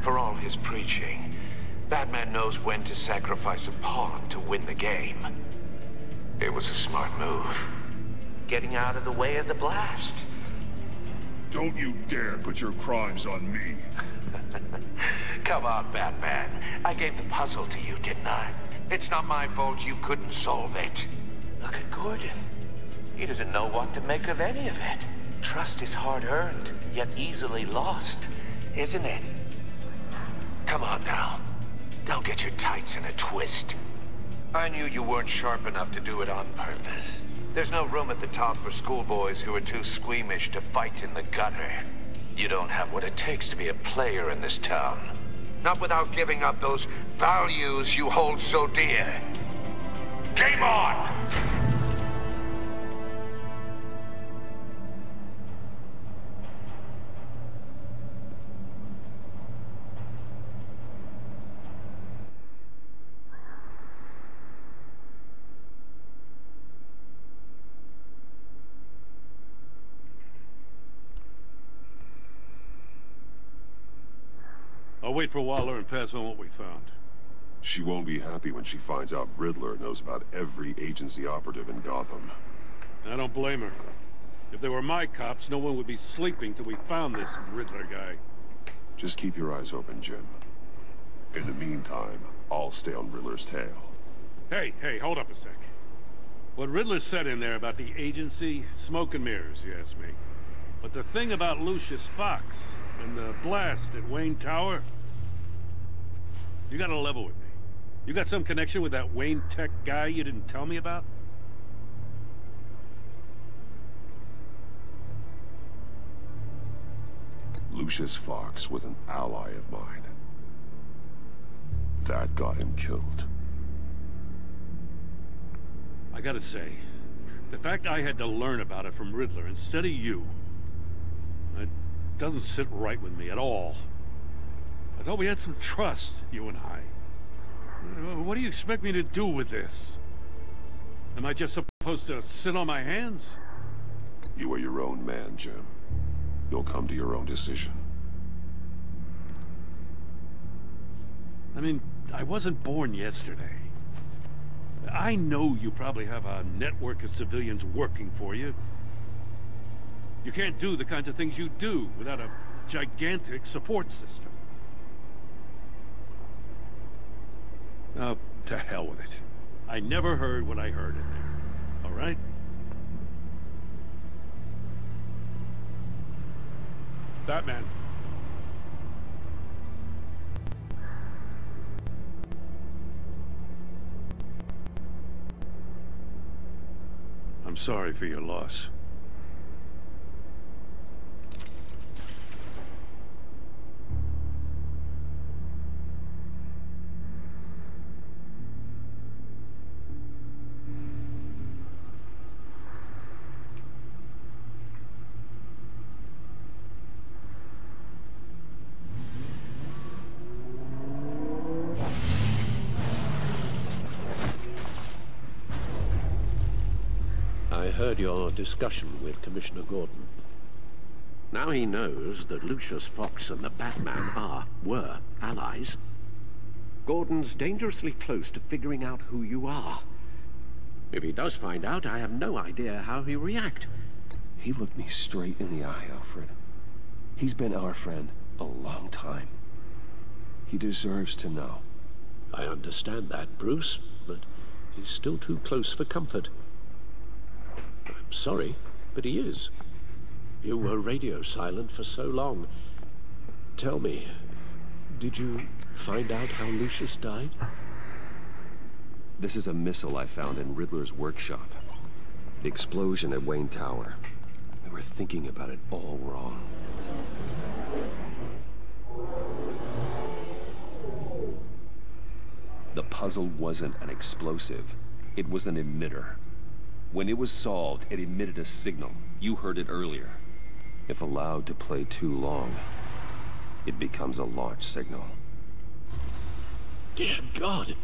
For all his preaching, Batman knows when to sacrifice a pawn to win the game. It was a smart move. Getting out of the way of the blast. Don't you dare put your crimes on me. Come on, Batman. I gave the puzzle to you, didn't I? It's not my fault you couldn't solve it. Look at Gordon. He doesn't know what to make of any of it. Trust is hard-earned, yet easily lost, isn't it? Come on now. Don't get your tights in a twist. I knew you weren't sharp enough to do it on purpose. There's no room at the top for schoolboys who are too squeamish to fight in the gutter. You don't have what it takes to be a player in this town. Not without giving up those values you hold so dear. Game on! I'll wait for Waller and pass on what we found. She won't be happy when she finds out Riddler knows about every agency operative in Gotham. I don't blame her. If they were my cops, no one would be sleeping till we found this Riddler guy. Just keep your eyes open, Jim. In the meantime, I'll stay on Riddler's tail. Hey, hold up a sec. What Riddler said in there about the agency, smoke and mirrors, you ask me. But the thing about Lucius Fox and the blast at Wayne Tower, you gotta level with me. You got some connection with that Wayne Tech guy you didn't tell me about? Lucius Fox was an ally of mine. That got him killed. I gotta say, the fact I had to learn about it from Riddler instead of you, it doesn't sit right with me at all. I thought we had some trust, you and I. What do you expect me to do with this? Am I just supposed to sit on my hands? You are your own man, Jim. You'll come to your own decision. I mean, I wasn't born yesterday. I know you probably have a network of civilians working for you. You can't do the kinds of things you do without a gigantic support system. Oh, to hell with it. I never heard what I heard in there. All right? Batman. I'm sorry for your loss. I heard your discussion with Commissioner Gordon. Now he knows that Lucius Fox and the Batman were allies. Gordon's dangerously close to figuring out who you are. If he does find out, I have no idea how he'll react. He looked me straight in the eye, Alfred. He's been our friend a long time. He deserves to know. I understand that, Bruce, but he's still too close for comfort. I'm sorry, but he is. You were radio silent for so long. Tell me, did you find out how Lucius died? This is a missile I found in Riddler's workshop. The explosion at Wayne Tower. We were thinking about it all wrong. The puzzle wasn't an explosive. It was an emitter. When it was solved, it emitted a signal. You heard it earlier. If allowed to play too long, it becomes a launch signal. Dear God,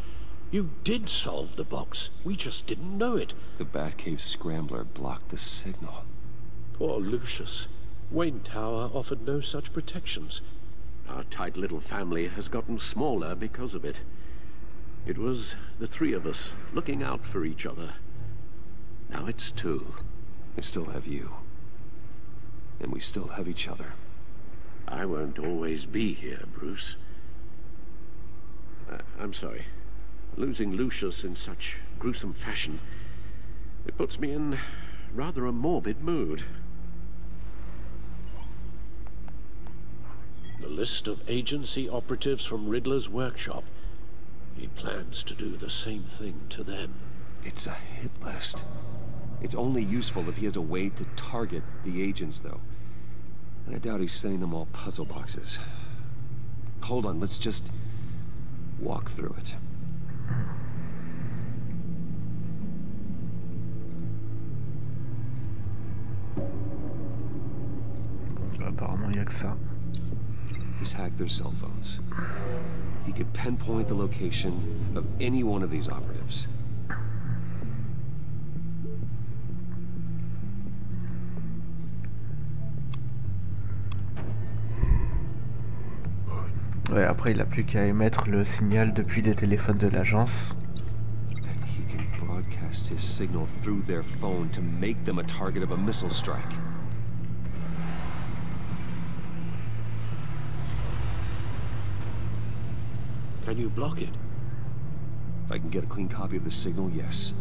you did solve the box. We just didn't know it. The Batcave scrambler blocked the signal. Poor Lucius. Wayne Tower offered no such protections. Our tight little family has gotten smaller because of it. It was the three of us looking out for each other. Now it's two. I still have you. And we still have each other. I won't always be here, Bruce. I'm sorry. Losing Lucius in such gruesome fashion, it puts me in rather a morbid mood. list of agency operatives from Riddler's workshop. He plans to do the same thing to them. It's a hit list. It's only useful if he has a way to target the agents, though. And I doubt he's sending them all puzzle boxes. Hold on, let's just walk through it. Apparemment, il y a que ça. He's hacked their cell phones. He could pinpoint the location of any one of these operatives. Ouais, après il a plus qu'à émettre le signal depuis les téléphones de l'agence. And he can broadcast his signal through their phone to make them a target of a missile strike. Can you block it? If I can get a clean copy of the signal, yes.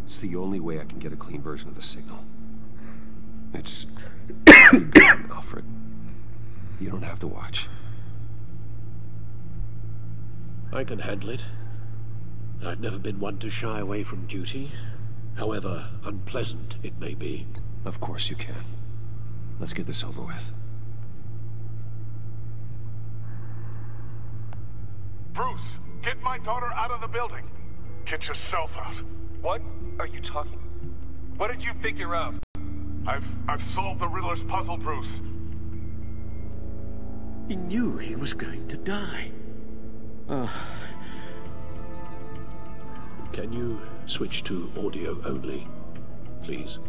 It's the only way I can get a clean version of the signal. It's pretty good, Alfred. You don't have to watch. I can handle it. I've never been one to shy away from duty, however unpleasant it may be. Of course you can. Let's get this over with. Bruce, get my daughter out of the building. Get yourself out. What are you talking? What did you figure out? I've solved the Riddler's puzzle, Bruce. He knew he was going to die. Can you switch to audio only, please?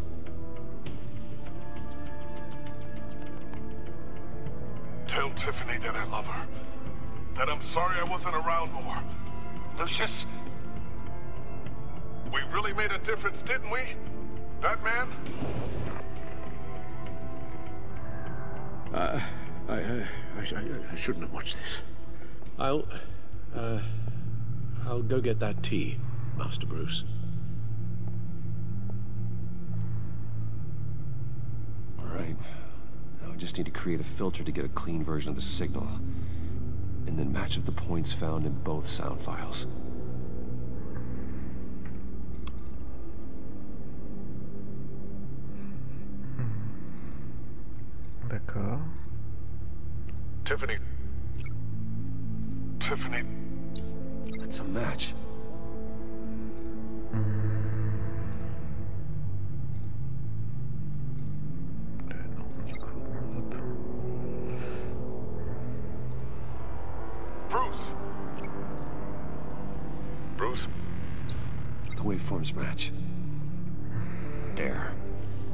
Tell Tiffany that I love her. That I'm sorry I wasn't around more. Lucius? We really made a difference, didn't we? Batman? I shouldn't have watched this. I'll go get that tea, Master Bruce. All right. Now I just need to create a filter to get a clean version of the signal. And then match up the points found in both sound files. D'accord. Tiffany. That's a match. Bruce? The waveforms match. There.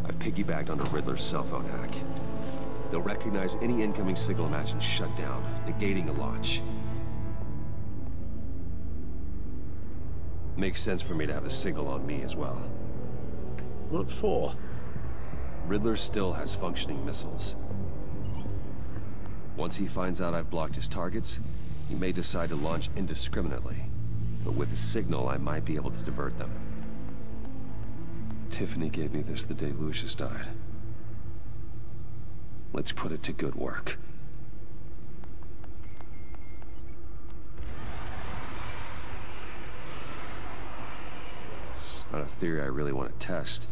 I've piggybacked on the Riddler's cell phone hack. They'll recognize any incoming signal match and shut down, negating a launch. Makes sense for me to have the signal on me as well. What for? Riddler still has functioning missiles. Once he finds out I've blocked his targets, he may decide to launch indiscriminately. But with the signal, I might be able to divert them. Tiffany gave me this the day Lucius died. Let's put it to good work. It's not a theory I really want to test.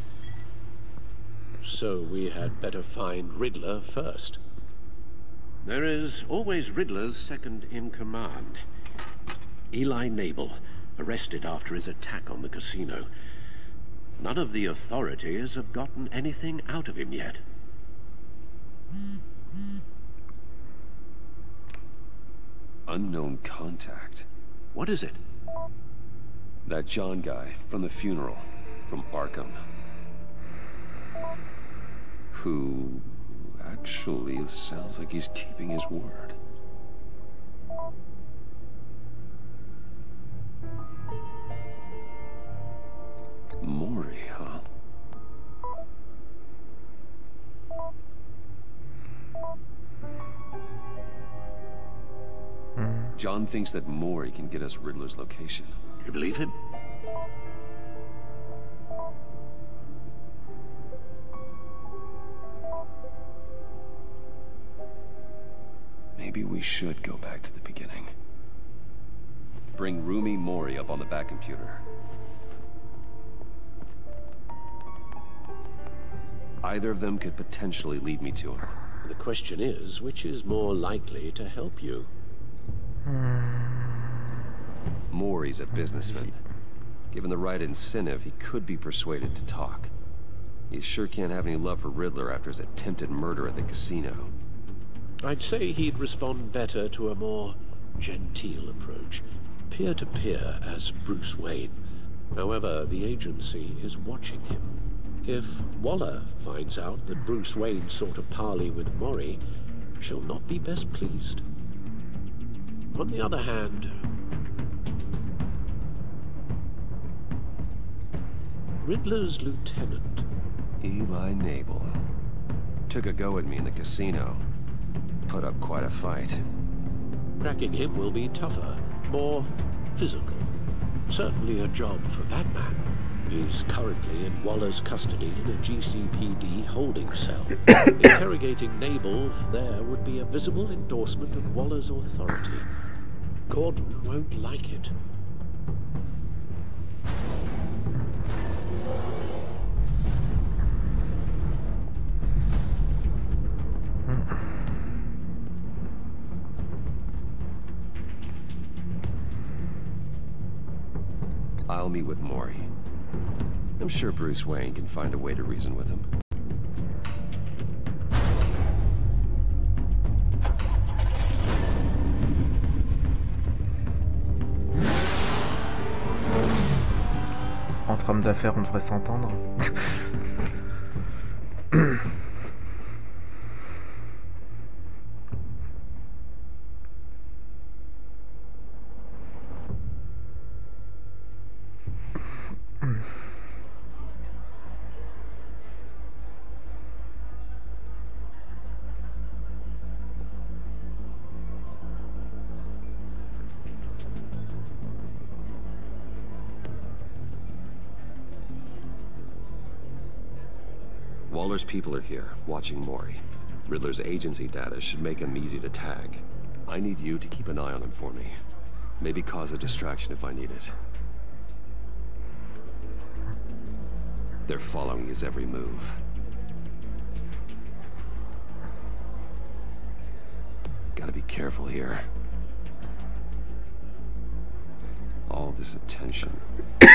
So we had better find Riddler first. There is always Riddler's second in command. Eli Nabel, arrested after his attack on the casino. None of the authorities have gotten anything out of him yet. Unknown contact. What is it? That John guy from the funeral, from Arkham. Who actually sounds like he's keeping his word. Mori, huh? John thinks that Mori can get us Riddler's location. You believe him? Maybe we should go back to the beginning. Bring Rumi Mori up on the back computer. Either of them could potentially lead me to him. The question is, which is more likely to help you? Mori's a businessman. Given the right incentive, he could be persuaded to talk. He sure can't have any love for Riddler after his attempted murder at the casino. I'd say he'd respond better to a more genteel approach. Peer-to-peer as Bruce Wayne. However, the agency is watching him. If Waller finds out that Bruce Wayne sought a parley with Mori, she'll not be best pleased. On the other hand, Riddler's lieutenant, Eli Nabel, took a go at me in the casino. Put up quite a fight. Cracking him will be tougher, more physical. Certainly a job for Batman. He's currently in Waller's custody in a GCPD holding cell. Interrogating Nabel there would be a visible endorsement of Waller's authority. Gordon won't like it. I'll meet with Mori. I'm sure Bruce Wayne can find a way to reason with him. Entre hommes d'affaires, on devrait s'entendre. Waller's people are here, watching Mori. Riddler's agency data should make him easy to tag. I need you to keep an eye on him for me. Maybe cause a distraction if I need it. They're following his every move. Gotta be careful here. All this attention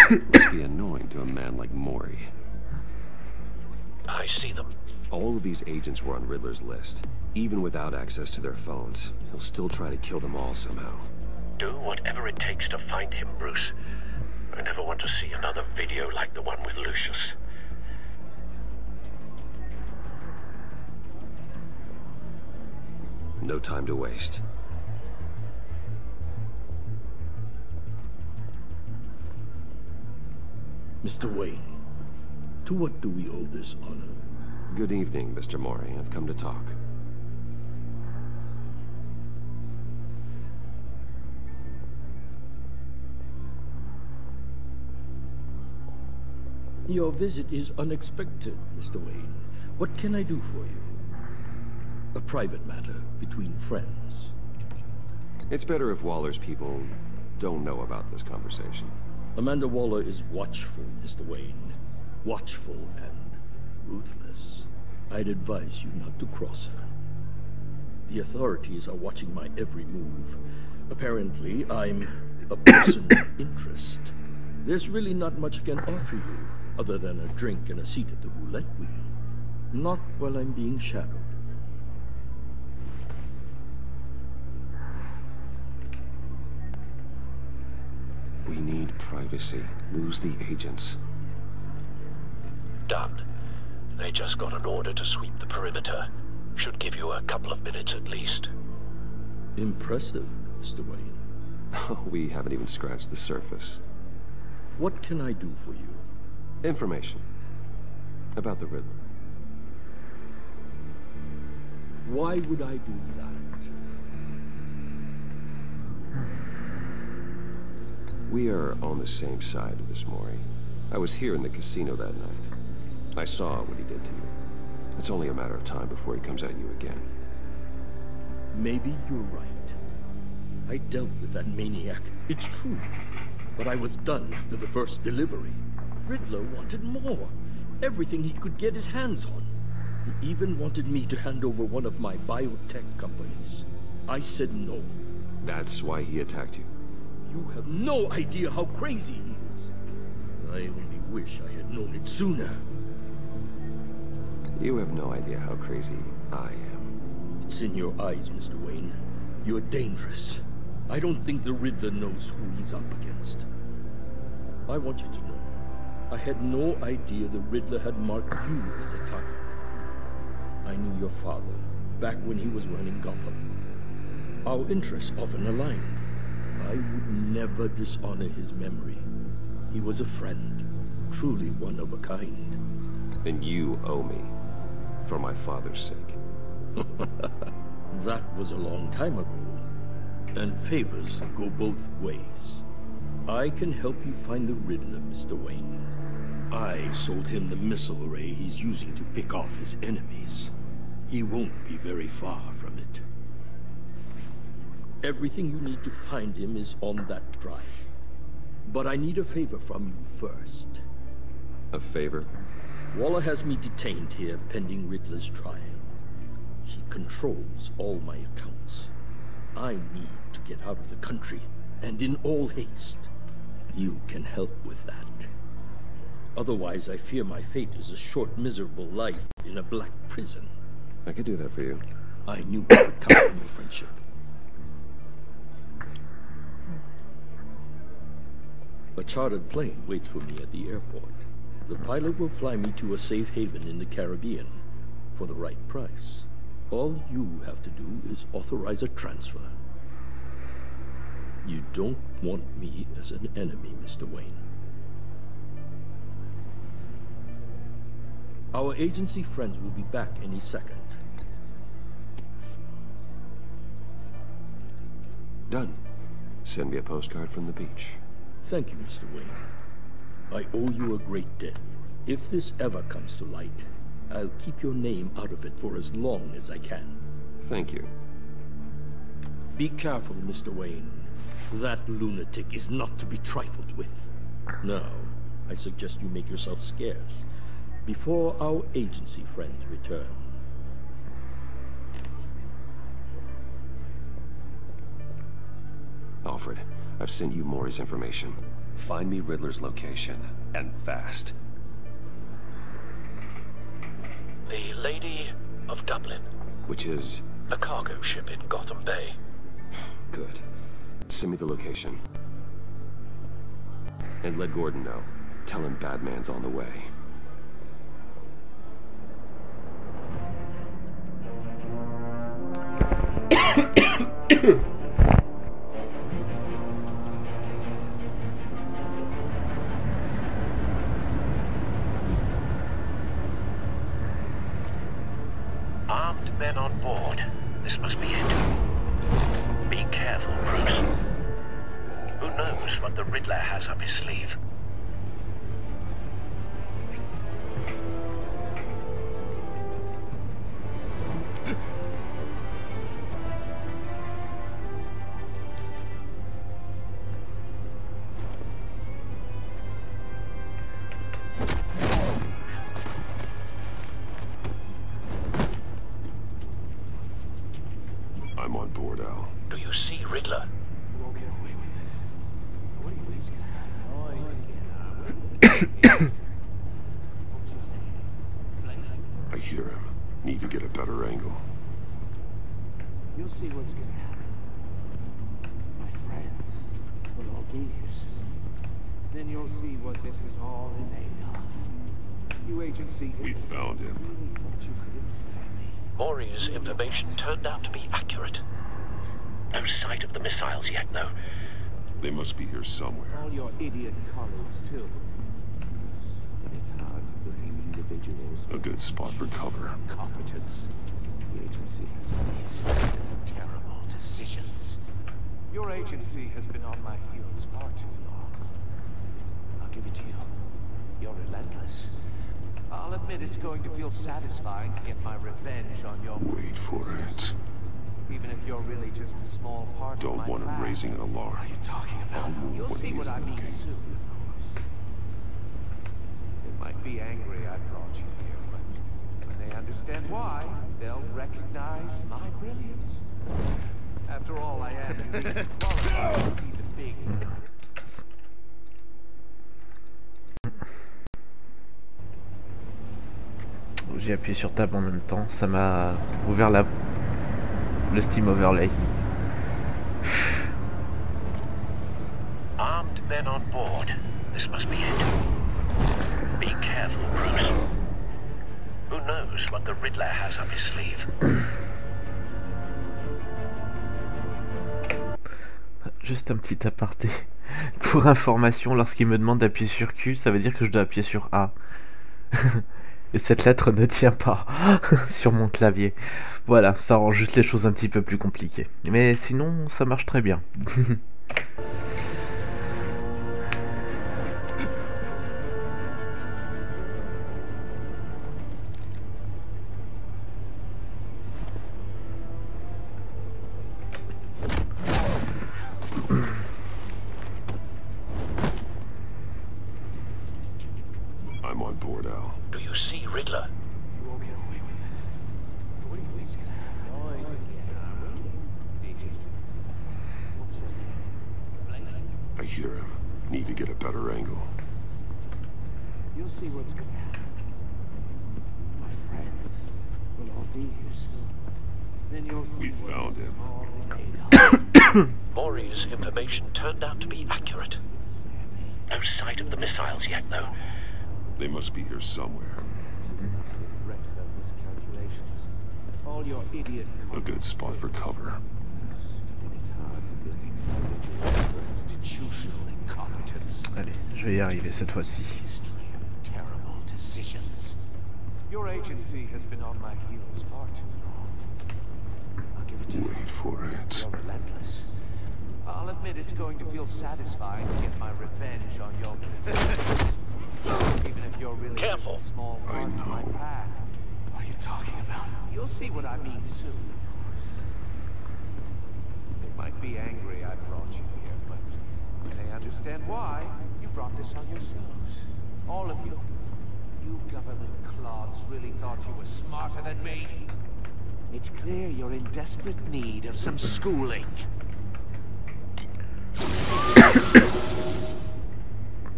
must be annoying to a man like Mori. I see them. All of these agents were on Riddler's list. Even without access to their phones, he'll still try to kill them all somehow. Do whatever it takes to find him, Bruce. I never want to see another video like the one with Lucius. No time to waste. Mr. Wayne, to what do we owe this honor? Good evening, Mr. Mori. I've come to talk. Your visit is unexpected, Mr. Wayne. What can I do for you? A private matter between friends. It's better if Waller's people don't know about this conversation. Amanda Waller is watchful, Mr. Wayne. Watchful and ruthless. I'd advise you not to cross her. The authorities are watching my every move. Apparently, I'm a person of interest. There's really not much I can offer you, other than a drink and a seat at the roulette wheel. Not while I'm being shadowed. We need privacy. Lose the agents. Done. They just got an order to sweep the perimeter. Should give you a couple of minutes at least. Impressive, Mr. Wayne. We haven't even scratched the surface. What can I do for you? Information. About the Riddler. Why would I do that? We are on the same side of this, Maury. I was here in the casino that night. I saw what he did to you. It's only a matter of time before he comes at you again. Maybe you're right. I dealt with that maniac, it's true. But I was done after the first delivery. Riddler wanted more. Everything he could get his hands on. He even wanted me to hand over one of my biotech companies. I said no. That's why he attacked you? You have no idea how crazy he is. I only wish I had known it sooner. You have no idea how crazy I am. It's in your eyes, Mr. Wayne. You're dangerous. I don't think the Riddler knows who he's up against. I want you to know, I had no idea the Riddler had marked you as a target. I knew your father back when he was running Gotham. Our interests often aligned. I would never dishonor his memory. He was a friend, truly one of a kind. Then you owe me, for my father's sake. That was a long time ago. And favors go both ways. I can help you find the Riddler, Mr. Wayne. I sold him the missile array he's using to pick off his enemies. He won't be very far from it. Everything you need to find him is on that drive. But I need a favor from you first. A favor? Waller has me detained here pending Riddler's trial. He controls all my accounts. I need to get out of the country, and in all haste. You can help with that. Otherwise, I fear my fate is a short, miserable life in a black prison. I could do that for you. I knew I could count on your friendship. A chartered plane waits for me at the airport. The pilot will fly me to a safe haven in the Caribbean for the right price. All you have to do is authorize a transfer. You don't want me as an enemy, Mr. Wayne. Our agency friends will be back any second. Done. Send me a postcard from the beach. Thank you, Mr. Wayne. I owe you a great debt. If this ever comes to light, I'll keep your name out of it for as long as I can. Thank you. Be careful, Mr. Wayne. That lunatic is not to be trifled with. Now, I suggest you make yourself scarce before our agency friends return. Alfred, I've sent you Maury's information. Find me Riddler's location, and fast. The Lady of Dublin. Which is? A cargo ship in Gotham Bay. Good. Send me the location. And let Gordon know. Tell him Batman's on the way. Armed men on board. This must be it. Be careful, Bruce. Who knows what the Riddler has up his sleeve? I'm on board, Al. Do you see Riddler? You won't get away with this. What do you think's gonna happen? I hear him. Need to get a better angle. You'll see what's gonna happen. My friends will all be here soon. Then you'll see what this is all in aid of. You agency... We found him. Really thought you could ensnare me. Maury's information turned out to be accurate. No sight of the missiles yet, though. They must be here somewhere. All your idiot colleagues, too. It's hard to blame individuals. A good spot for cover. Competence. The agency has made some terrible decisions. Your agency has been on my heels far too long. at you. You're relentless. I'll admit it's going to feel satisfying to get my revenge on your... Wait for it. Even if you're really just a small part of my Don't want him raising an alarm. What are you talking about? You'll see what I mean soon. They might be angry I brought you here, but when they understand why, they'll recognize my brilliance. After all, I am indeed qualified to see the big... J'ai appuyé sur Tab en même temps, ça m'a ouvert le Steam Overlay. Armed men on board. This must be it. Be careful, Bruce. Who knows what the Riddler has up his sleeve? Juste un petit aparté. Pour information, lorsqu'il me demande d'appuyer sur Q, ça veut dire que je dois appuyer sur A. Et cette lettre ne tient pas sur mon clavier. Voilà, ça rend juste les choses un petit peu plus compliquées. Mais sinon, ça marche très bien. I'm on board, Al. Do you see Riddler? You won't get away with this. What do you think's gonna happen? I hear him. Need to get a better angle. You'll see what's gonna happen. My friends will all be here soon. Then you'll see. We found him. Maury's information turned out to be accurate. No sight of the missiles yet, though. They must be here somewhere. All your idiot. A good spot for cover. It's hard to blame your institutional incompetence. Allez, je vais y arriver cette fois-ci. Terrible decisions. Your agency has been on my heels far too long. I'll give it to you. Wait for it. You're relentless. I'll admit it's going to feel satisfying to get my revenge on your... Even if you're really Careful. just a small part of my path. What are you talking about? You'll see what I mean soon. They might be angry I brought you here, but when they understand why, you brought this on yourselves. All of you. You government clods really thought you were smarter than me. It's clear you're in desperate need of some schooling.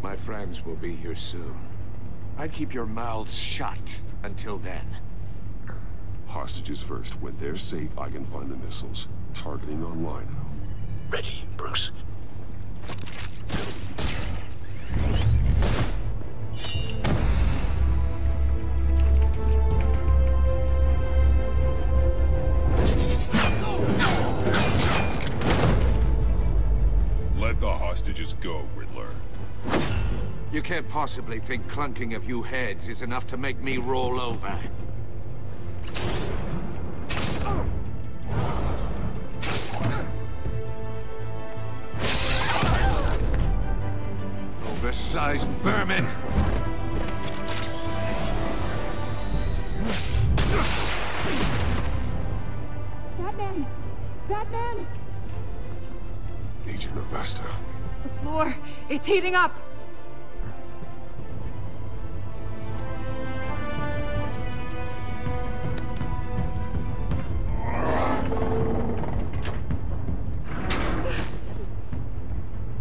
My friends will be here soon. I'd keep your mouths shut until then. Hostages first. When they're safe, I can find the missiles. Targeting online. Ready, Bruce. Let the hostages go, Riddler. You can't possibly think clunking a few heads is enough to make me roll over. Oversized vermin! Batman! Batman! Agent Avesta. The floor, it's heating up!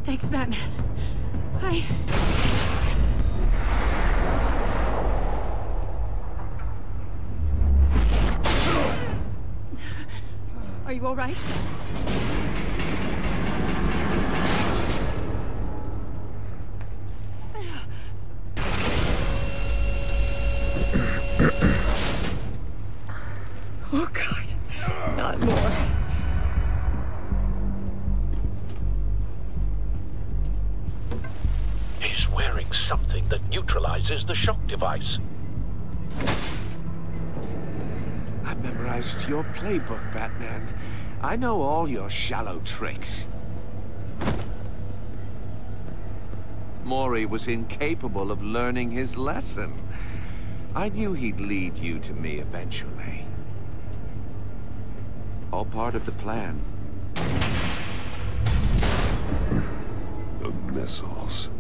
Thanks, Batman. Are you all right? Oh, God. Not more. He's wearing something that neutralizes the shock device. I've memorized your playbook, Batman. I know all your shallow tricks. Maury was incapable of learning his lesson. I knew he'd lead you to me eventually. All part of the plan. The missiles.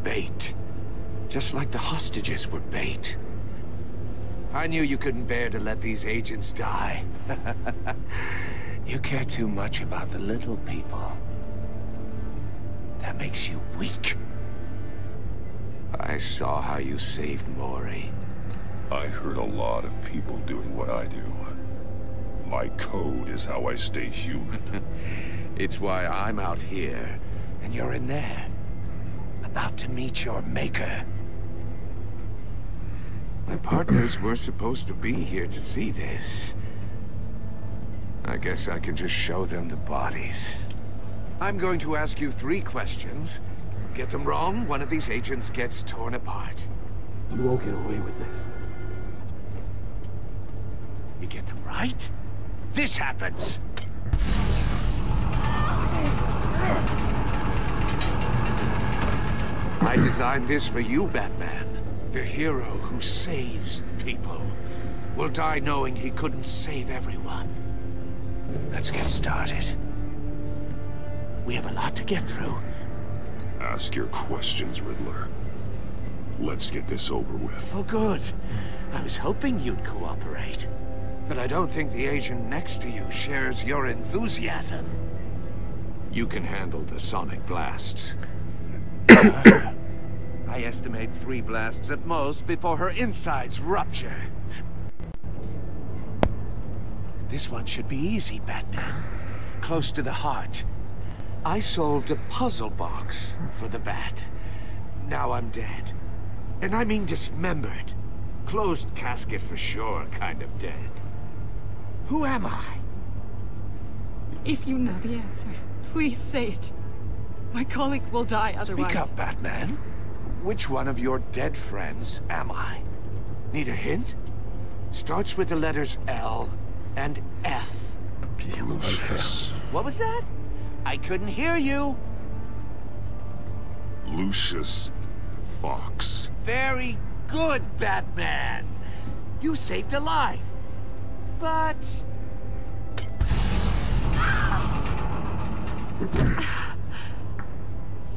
Bait. Just like the hostages were bait. I knew you couldn't bear to let these agents die. You care too much about the little people. That makes you weak. I saw how you saved Maury. I heard a lot of people doing what I do. My code is how I stay human. It's why I'm out here, and you're in there. About to meet your maker. My partners were supposed to be here to see this. I guess I can just show them the bodies. I'm going to ask you 3 questions. Get them wrong, one of these agents gets torn apart. You won't get away with this. You get them right, this happens. I designed this for you, Batman. The hero who saves people will die knowing he couldn't save everyone. Let's get started. We have a lot to get through. Ask your questions, Riddler. Let's get this over with. Oh, good. I was hoping you'd cooperate. But I don't think the agent next to you shares your enthusiasm. You can handle the sonic blasts. I estimate 3 blasts at most before her insides rupture. This one should be easy, Batman. Close to the heart. I solved a puzzle box for the Bat. Now I'm dead. And I mean dismembered. Closed casket for sure, kind of dead. Who am I? If you know the answer, please say it. My colleagues will die otherwise. Speak up, Batman. Which one of your dead friends am I? Need a hint? Starts with the letters L and F. Lucius. What was that? I couldn't hear you. Lucius Fox. Very good, Batman. You saved a life. But...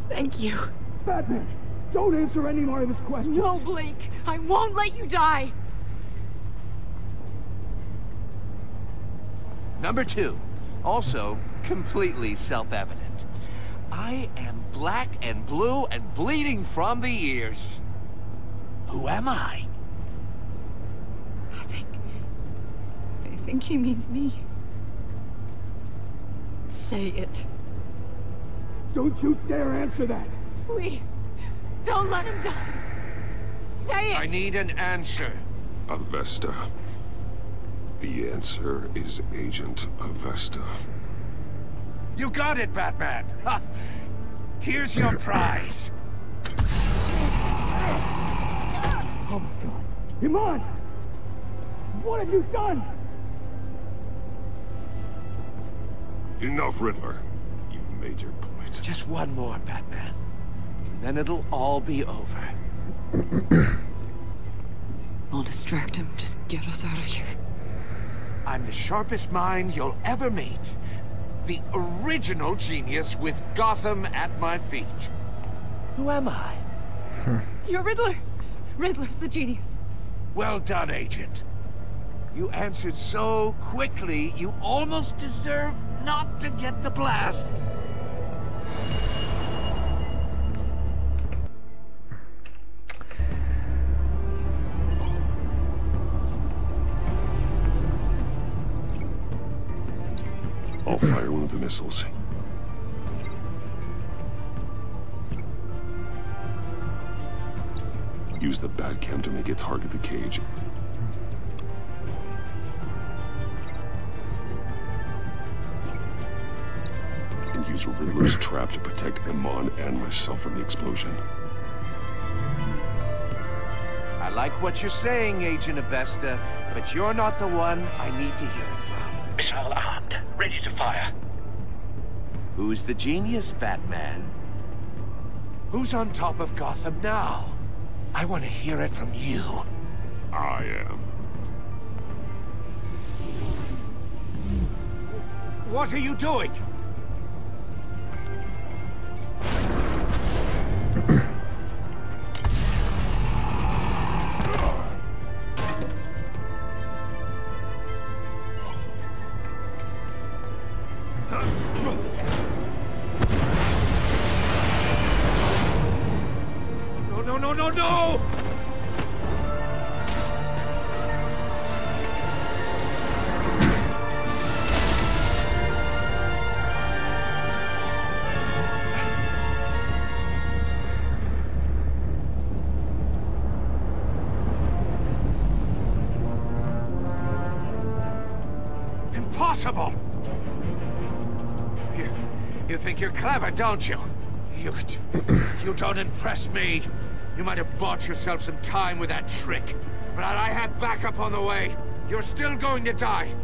Thank you. Batman, don't answer any more of his questions. No, Blake. I won't let you die. Number 2. Also, completely self-evident. I am black and blue and bleeding from the ears. Who am I? I think he means me. Say it. Don't you dare answer that! Please, don't let him die. Say it! I need an answer. Avesta. The answer is Agent Avesta. You got it, Batman! Ha! Here's your prize. Oh my God. Iman! What have you done? Enough, Riddler. You've made your point. Just one more, Batman. And then it'll all be over. I'll distract him. Just get us out of here. I'm the sharpest mind you'll ever meet. The original genius with Gotham at my feet. Who am I? You're Riddler. Riddler's the genius. Well done, Agent. You answered so quickly, you almost deserve not to get the blast. I'll fire one of the missiles. Use the Batcam to make it target the cage. And use Riddler's trap to protect Iman and myself from the explosion. I like what you're saying, Agent Avesta, but you're not the one I need to hear it from. Missile armed, ready to fire. Who's the genius, Batman? Who's on top of Gotham now? I want to hear it from you. I am. What are you doing? No! Impossible! You think you're clever, don't you? You don't impress me. You might have bought yourself some time with that trick, but I have backup on the way. You're still going to die,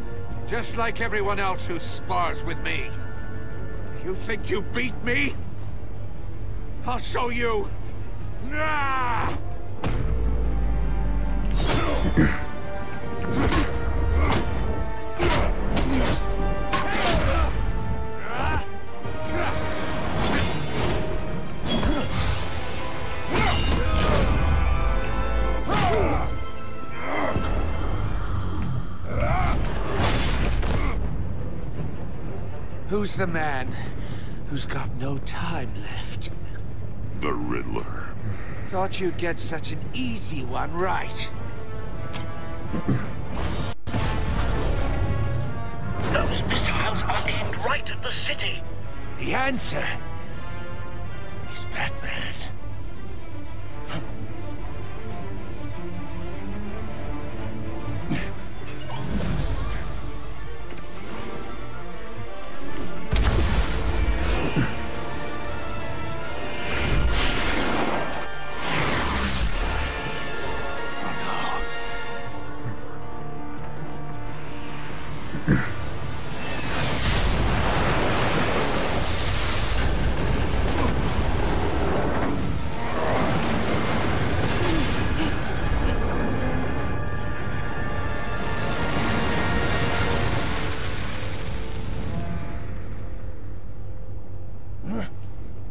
just like everyone else who spars with me. You think you beat me? I'll show you. Nah! Who's the man who's got no time left? The Riddler. Thought you'd get such an easy one right. Those missiles are aimed right at the city. The answer is Batman.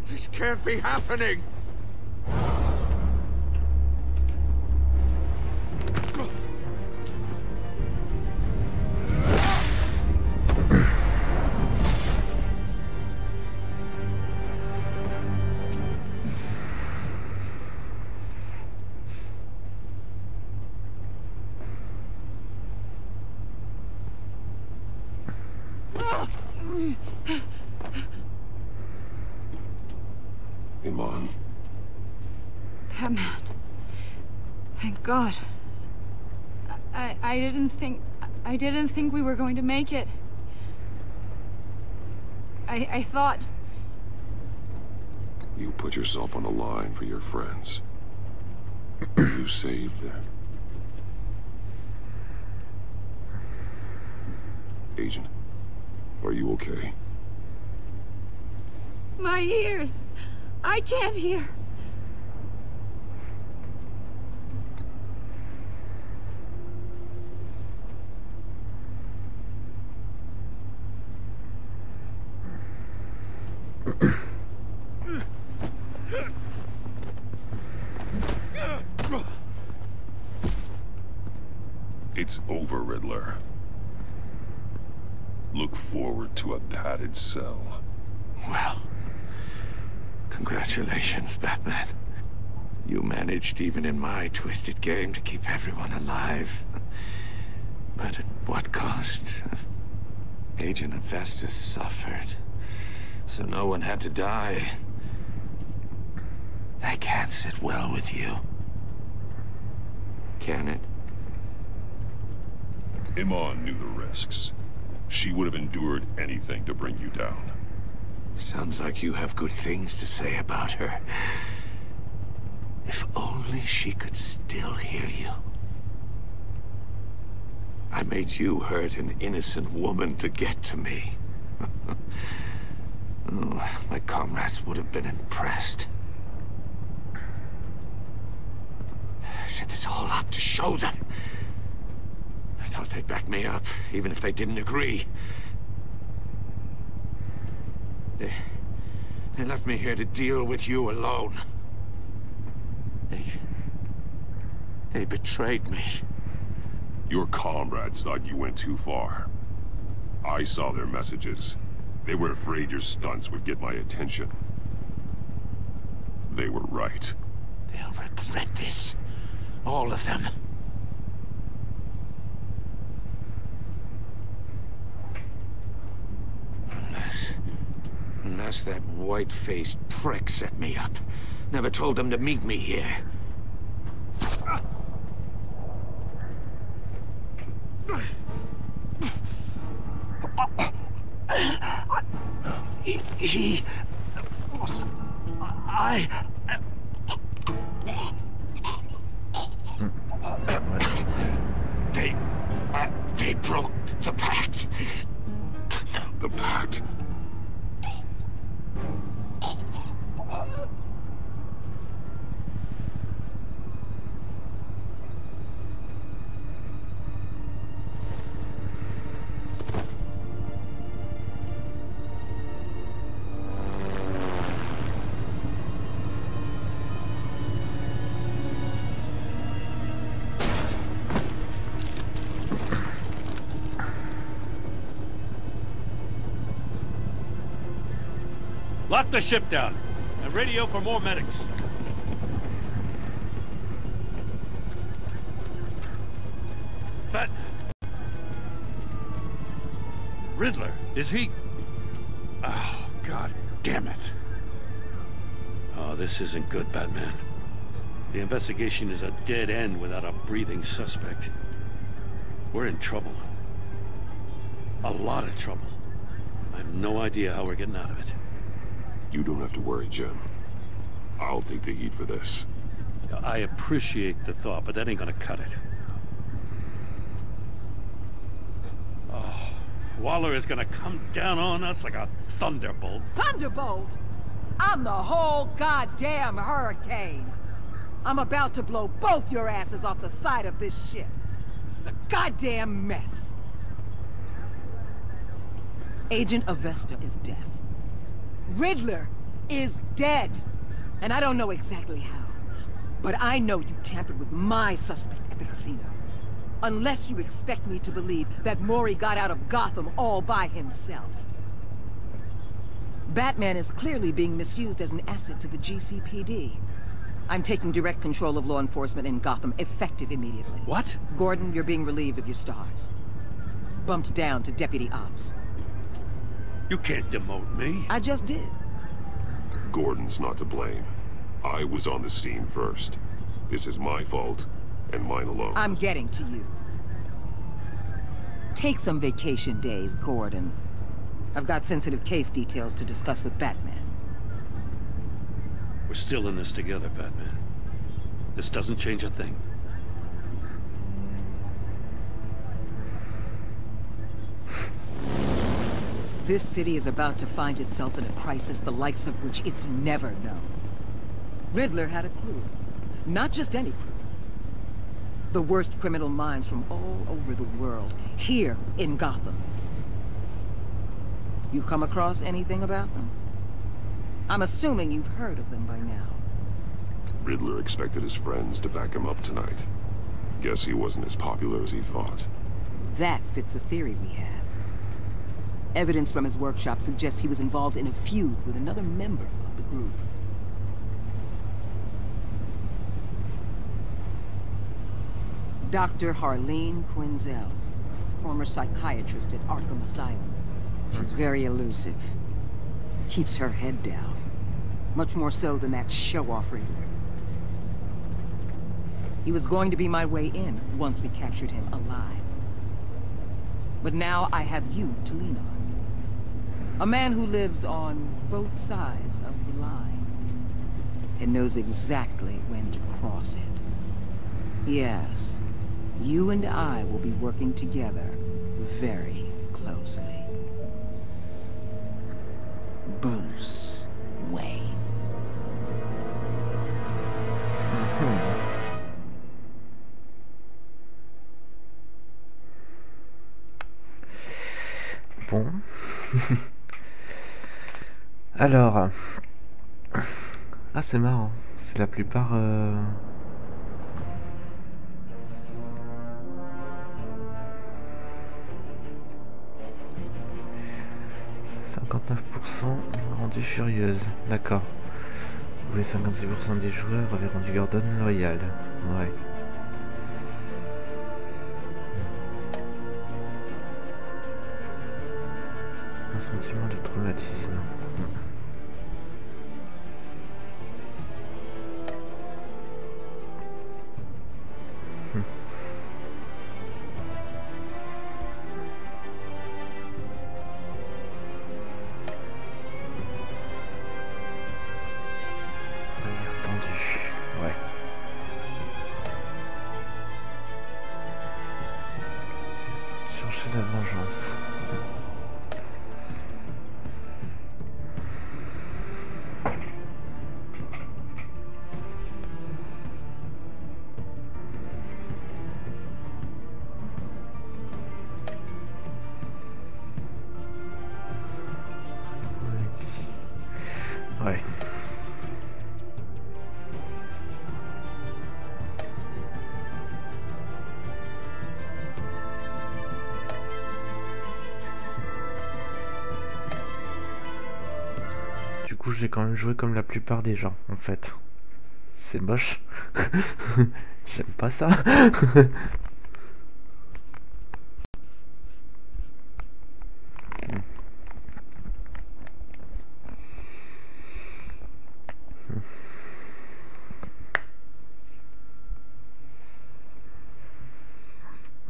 This can't be happening! Iman. Batman. Thank God. I didn't think we were going to make it. I thought... You put yourself on the line for your friends. You saved them. Agent, are you okay? My ears! I can't hear! It's over, Riddler. Look forward to a padded cell. Well, congratulations, Batman. You managed, even in my twisted game, to keep everyone alive. But at what cost? Agent Infestus suffered, so no one had to die. That can't sit well with you. Can it? Iman knew the risks. She would have endured anything to bring you down. Sounds like you have good things to say about her. If only she could still hear you. I made you hurt an innocent woman to get to me. Oh, my comrades would have been impressed. all up to show them. I thought they'd back me up, even if they didn't agree. They left me here to deal with you alone. They betrayed me. Your comrades thought you went too far. I saw their messages. They were afraid your stunts would get my attention. They were right. They'll regret this. All of them. Unless that white-faced prick set me up. Never told them to meet me here. They broke the pact. The pact? Lock the ship down, and radio for more medics. But... Riddler, is he... Oh, God damn it. Oh, this isn't good, Batman. The investigation is a dead end without a breathing suspect. We're in trouble. A lot of trouble. I have no idea how we're getting out of it. You don't have to worry, Jim. I'll take the heat for this. I appreciate the thought, but that ain't gonna cut it. Oh, Waller is gonna come down on us like a thunderbolt. Thunderbolt? I'm the whole goddamn hurricane. I'm about to blow both your asses off the side of this ship. This is a goddamn mess. Agent Avesta is deaf. Riddler is dead. And I don't know exactly how. But I know you tampered with my suspect at the casino. Unless you expect me to believe that Mori got out of Gotham all by himself. Batman is clearly being misused as an asset to the GCPD. I'm taking direct control of law enforcement in Gotham, effective immediately. What? Gordon, you're being relieved of your stars. Bumped down to Deputy Ops. You can't demote me. I just did. Gordon's not to blame. I was on the scene first. This is my fault, and mine alone. I'm getting to you. Take some vacation days, Gordon. I've got sensitive case details to discuss with Batman. We're still in this together, Batman. This doesn't change a thing. This city is about to find itself in a crisis the likes of which it's never known. Riddler had a crew. Not just any crew. The worst criminal minds from all over the world, here in Gotham. You come across anything about them? I'm assuming you've heard of them by now. Riddler expected his friends to back him up tonight. Guess he wasn't as popular as he thought. That fits a theory we have. Evidence from his workshop suggests he was involved in a feud with another member of the group. Dr. Harleen Quinzel, former psychiatrist at Arkham Asylum. She's very elusive. Keeps her head down. Much more so than that show-off Riddler. He was going to be my way in once we captured him alive. But now I have you to lean on. A man who lives on both sides of the line and knows exactly when to cross it. Yes, you and I will be working together very closely. Bruce Wayne. Alors... Ah, c'est marrant. C'est la plupart... 59% rendu furieuse. D'accord. Oui, 56% des joueurs avaient rendu Gordon loyal. Ouais. Un sentiment de traumatisme. La vengeance. Ouais. Du coup, j'ai quand même joué comme la plupart des gens, en fait. C'est moche. J'aime pas ça.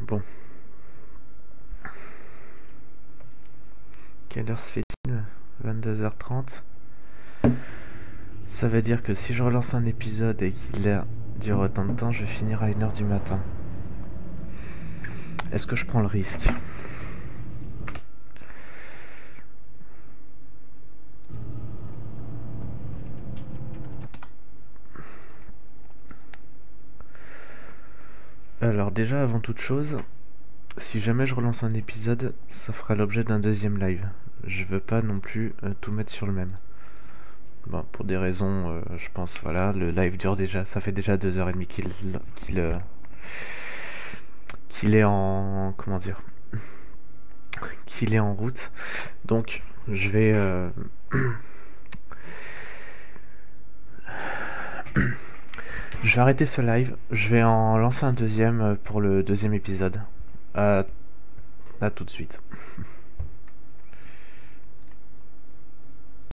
Bon. Quelle heure se fait-il? 22h30. Ça veut dire que si je relance un épisode et qu'il dure autant de temps, je vais finir à 1h du matin. Est-ce que je prends le risque? Alors déjà, avant toute chose, si jamais je relance un épisode, ça fera l'objet d'un deuxième live. Je veux pas non plus tout mettre sur le même. Bon, pour des raisons, je pense, voilà, le live dure déjà, ça fait déjà 2h30 qu'il est en... comment dire, qu'il est en route. Donc, je vais... je vais arrêter ce live, je vais en lancer un deuxième pour le deuxième épisode. À tout de suite.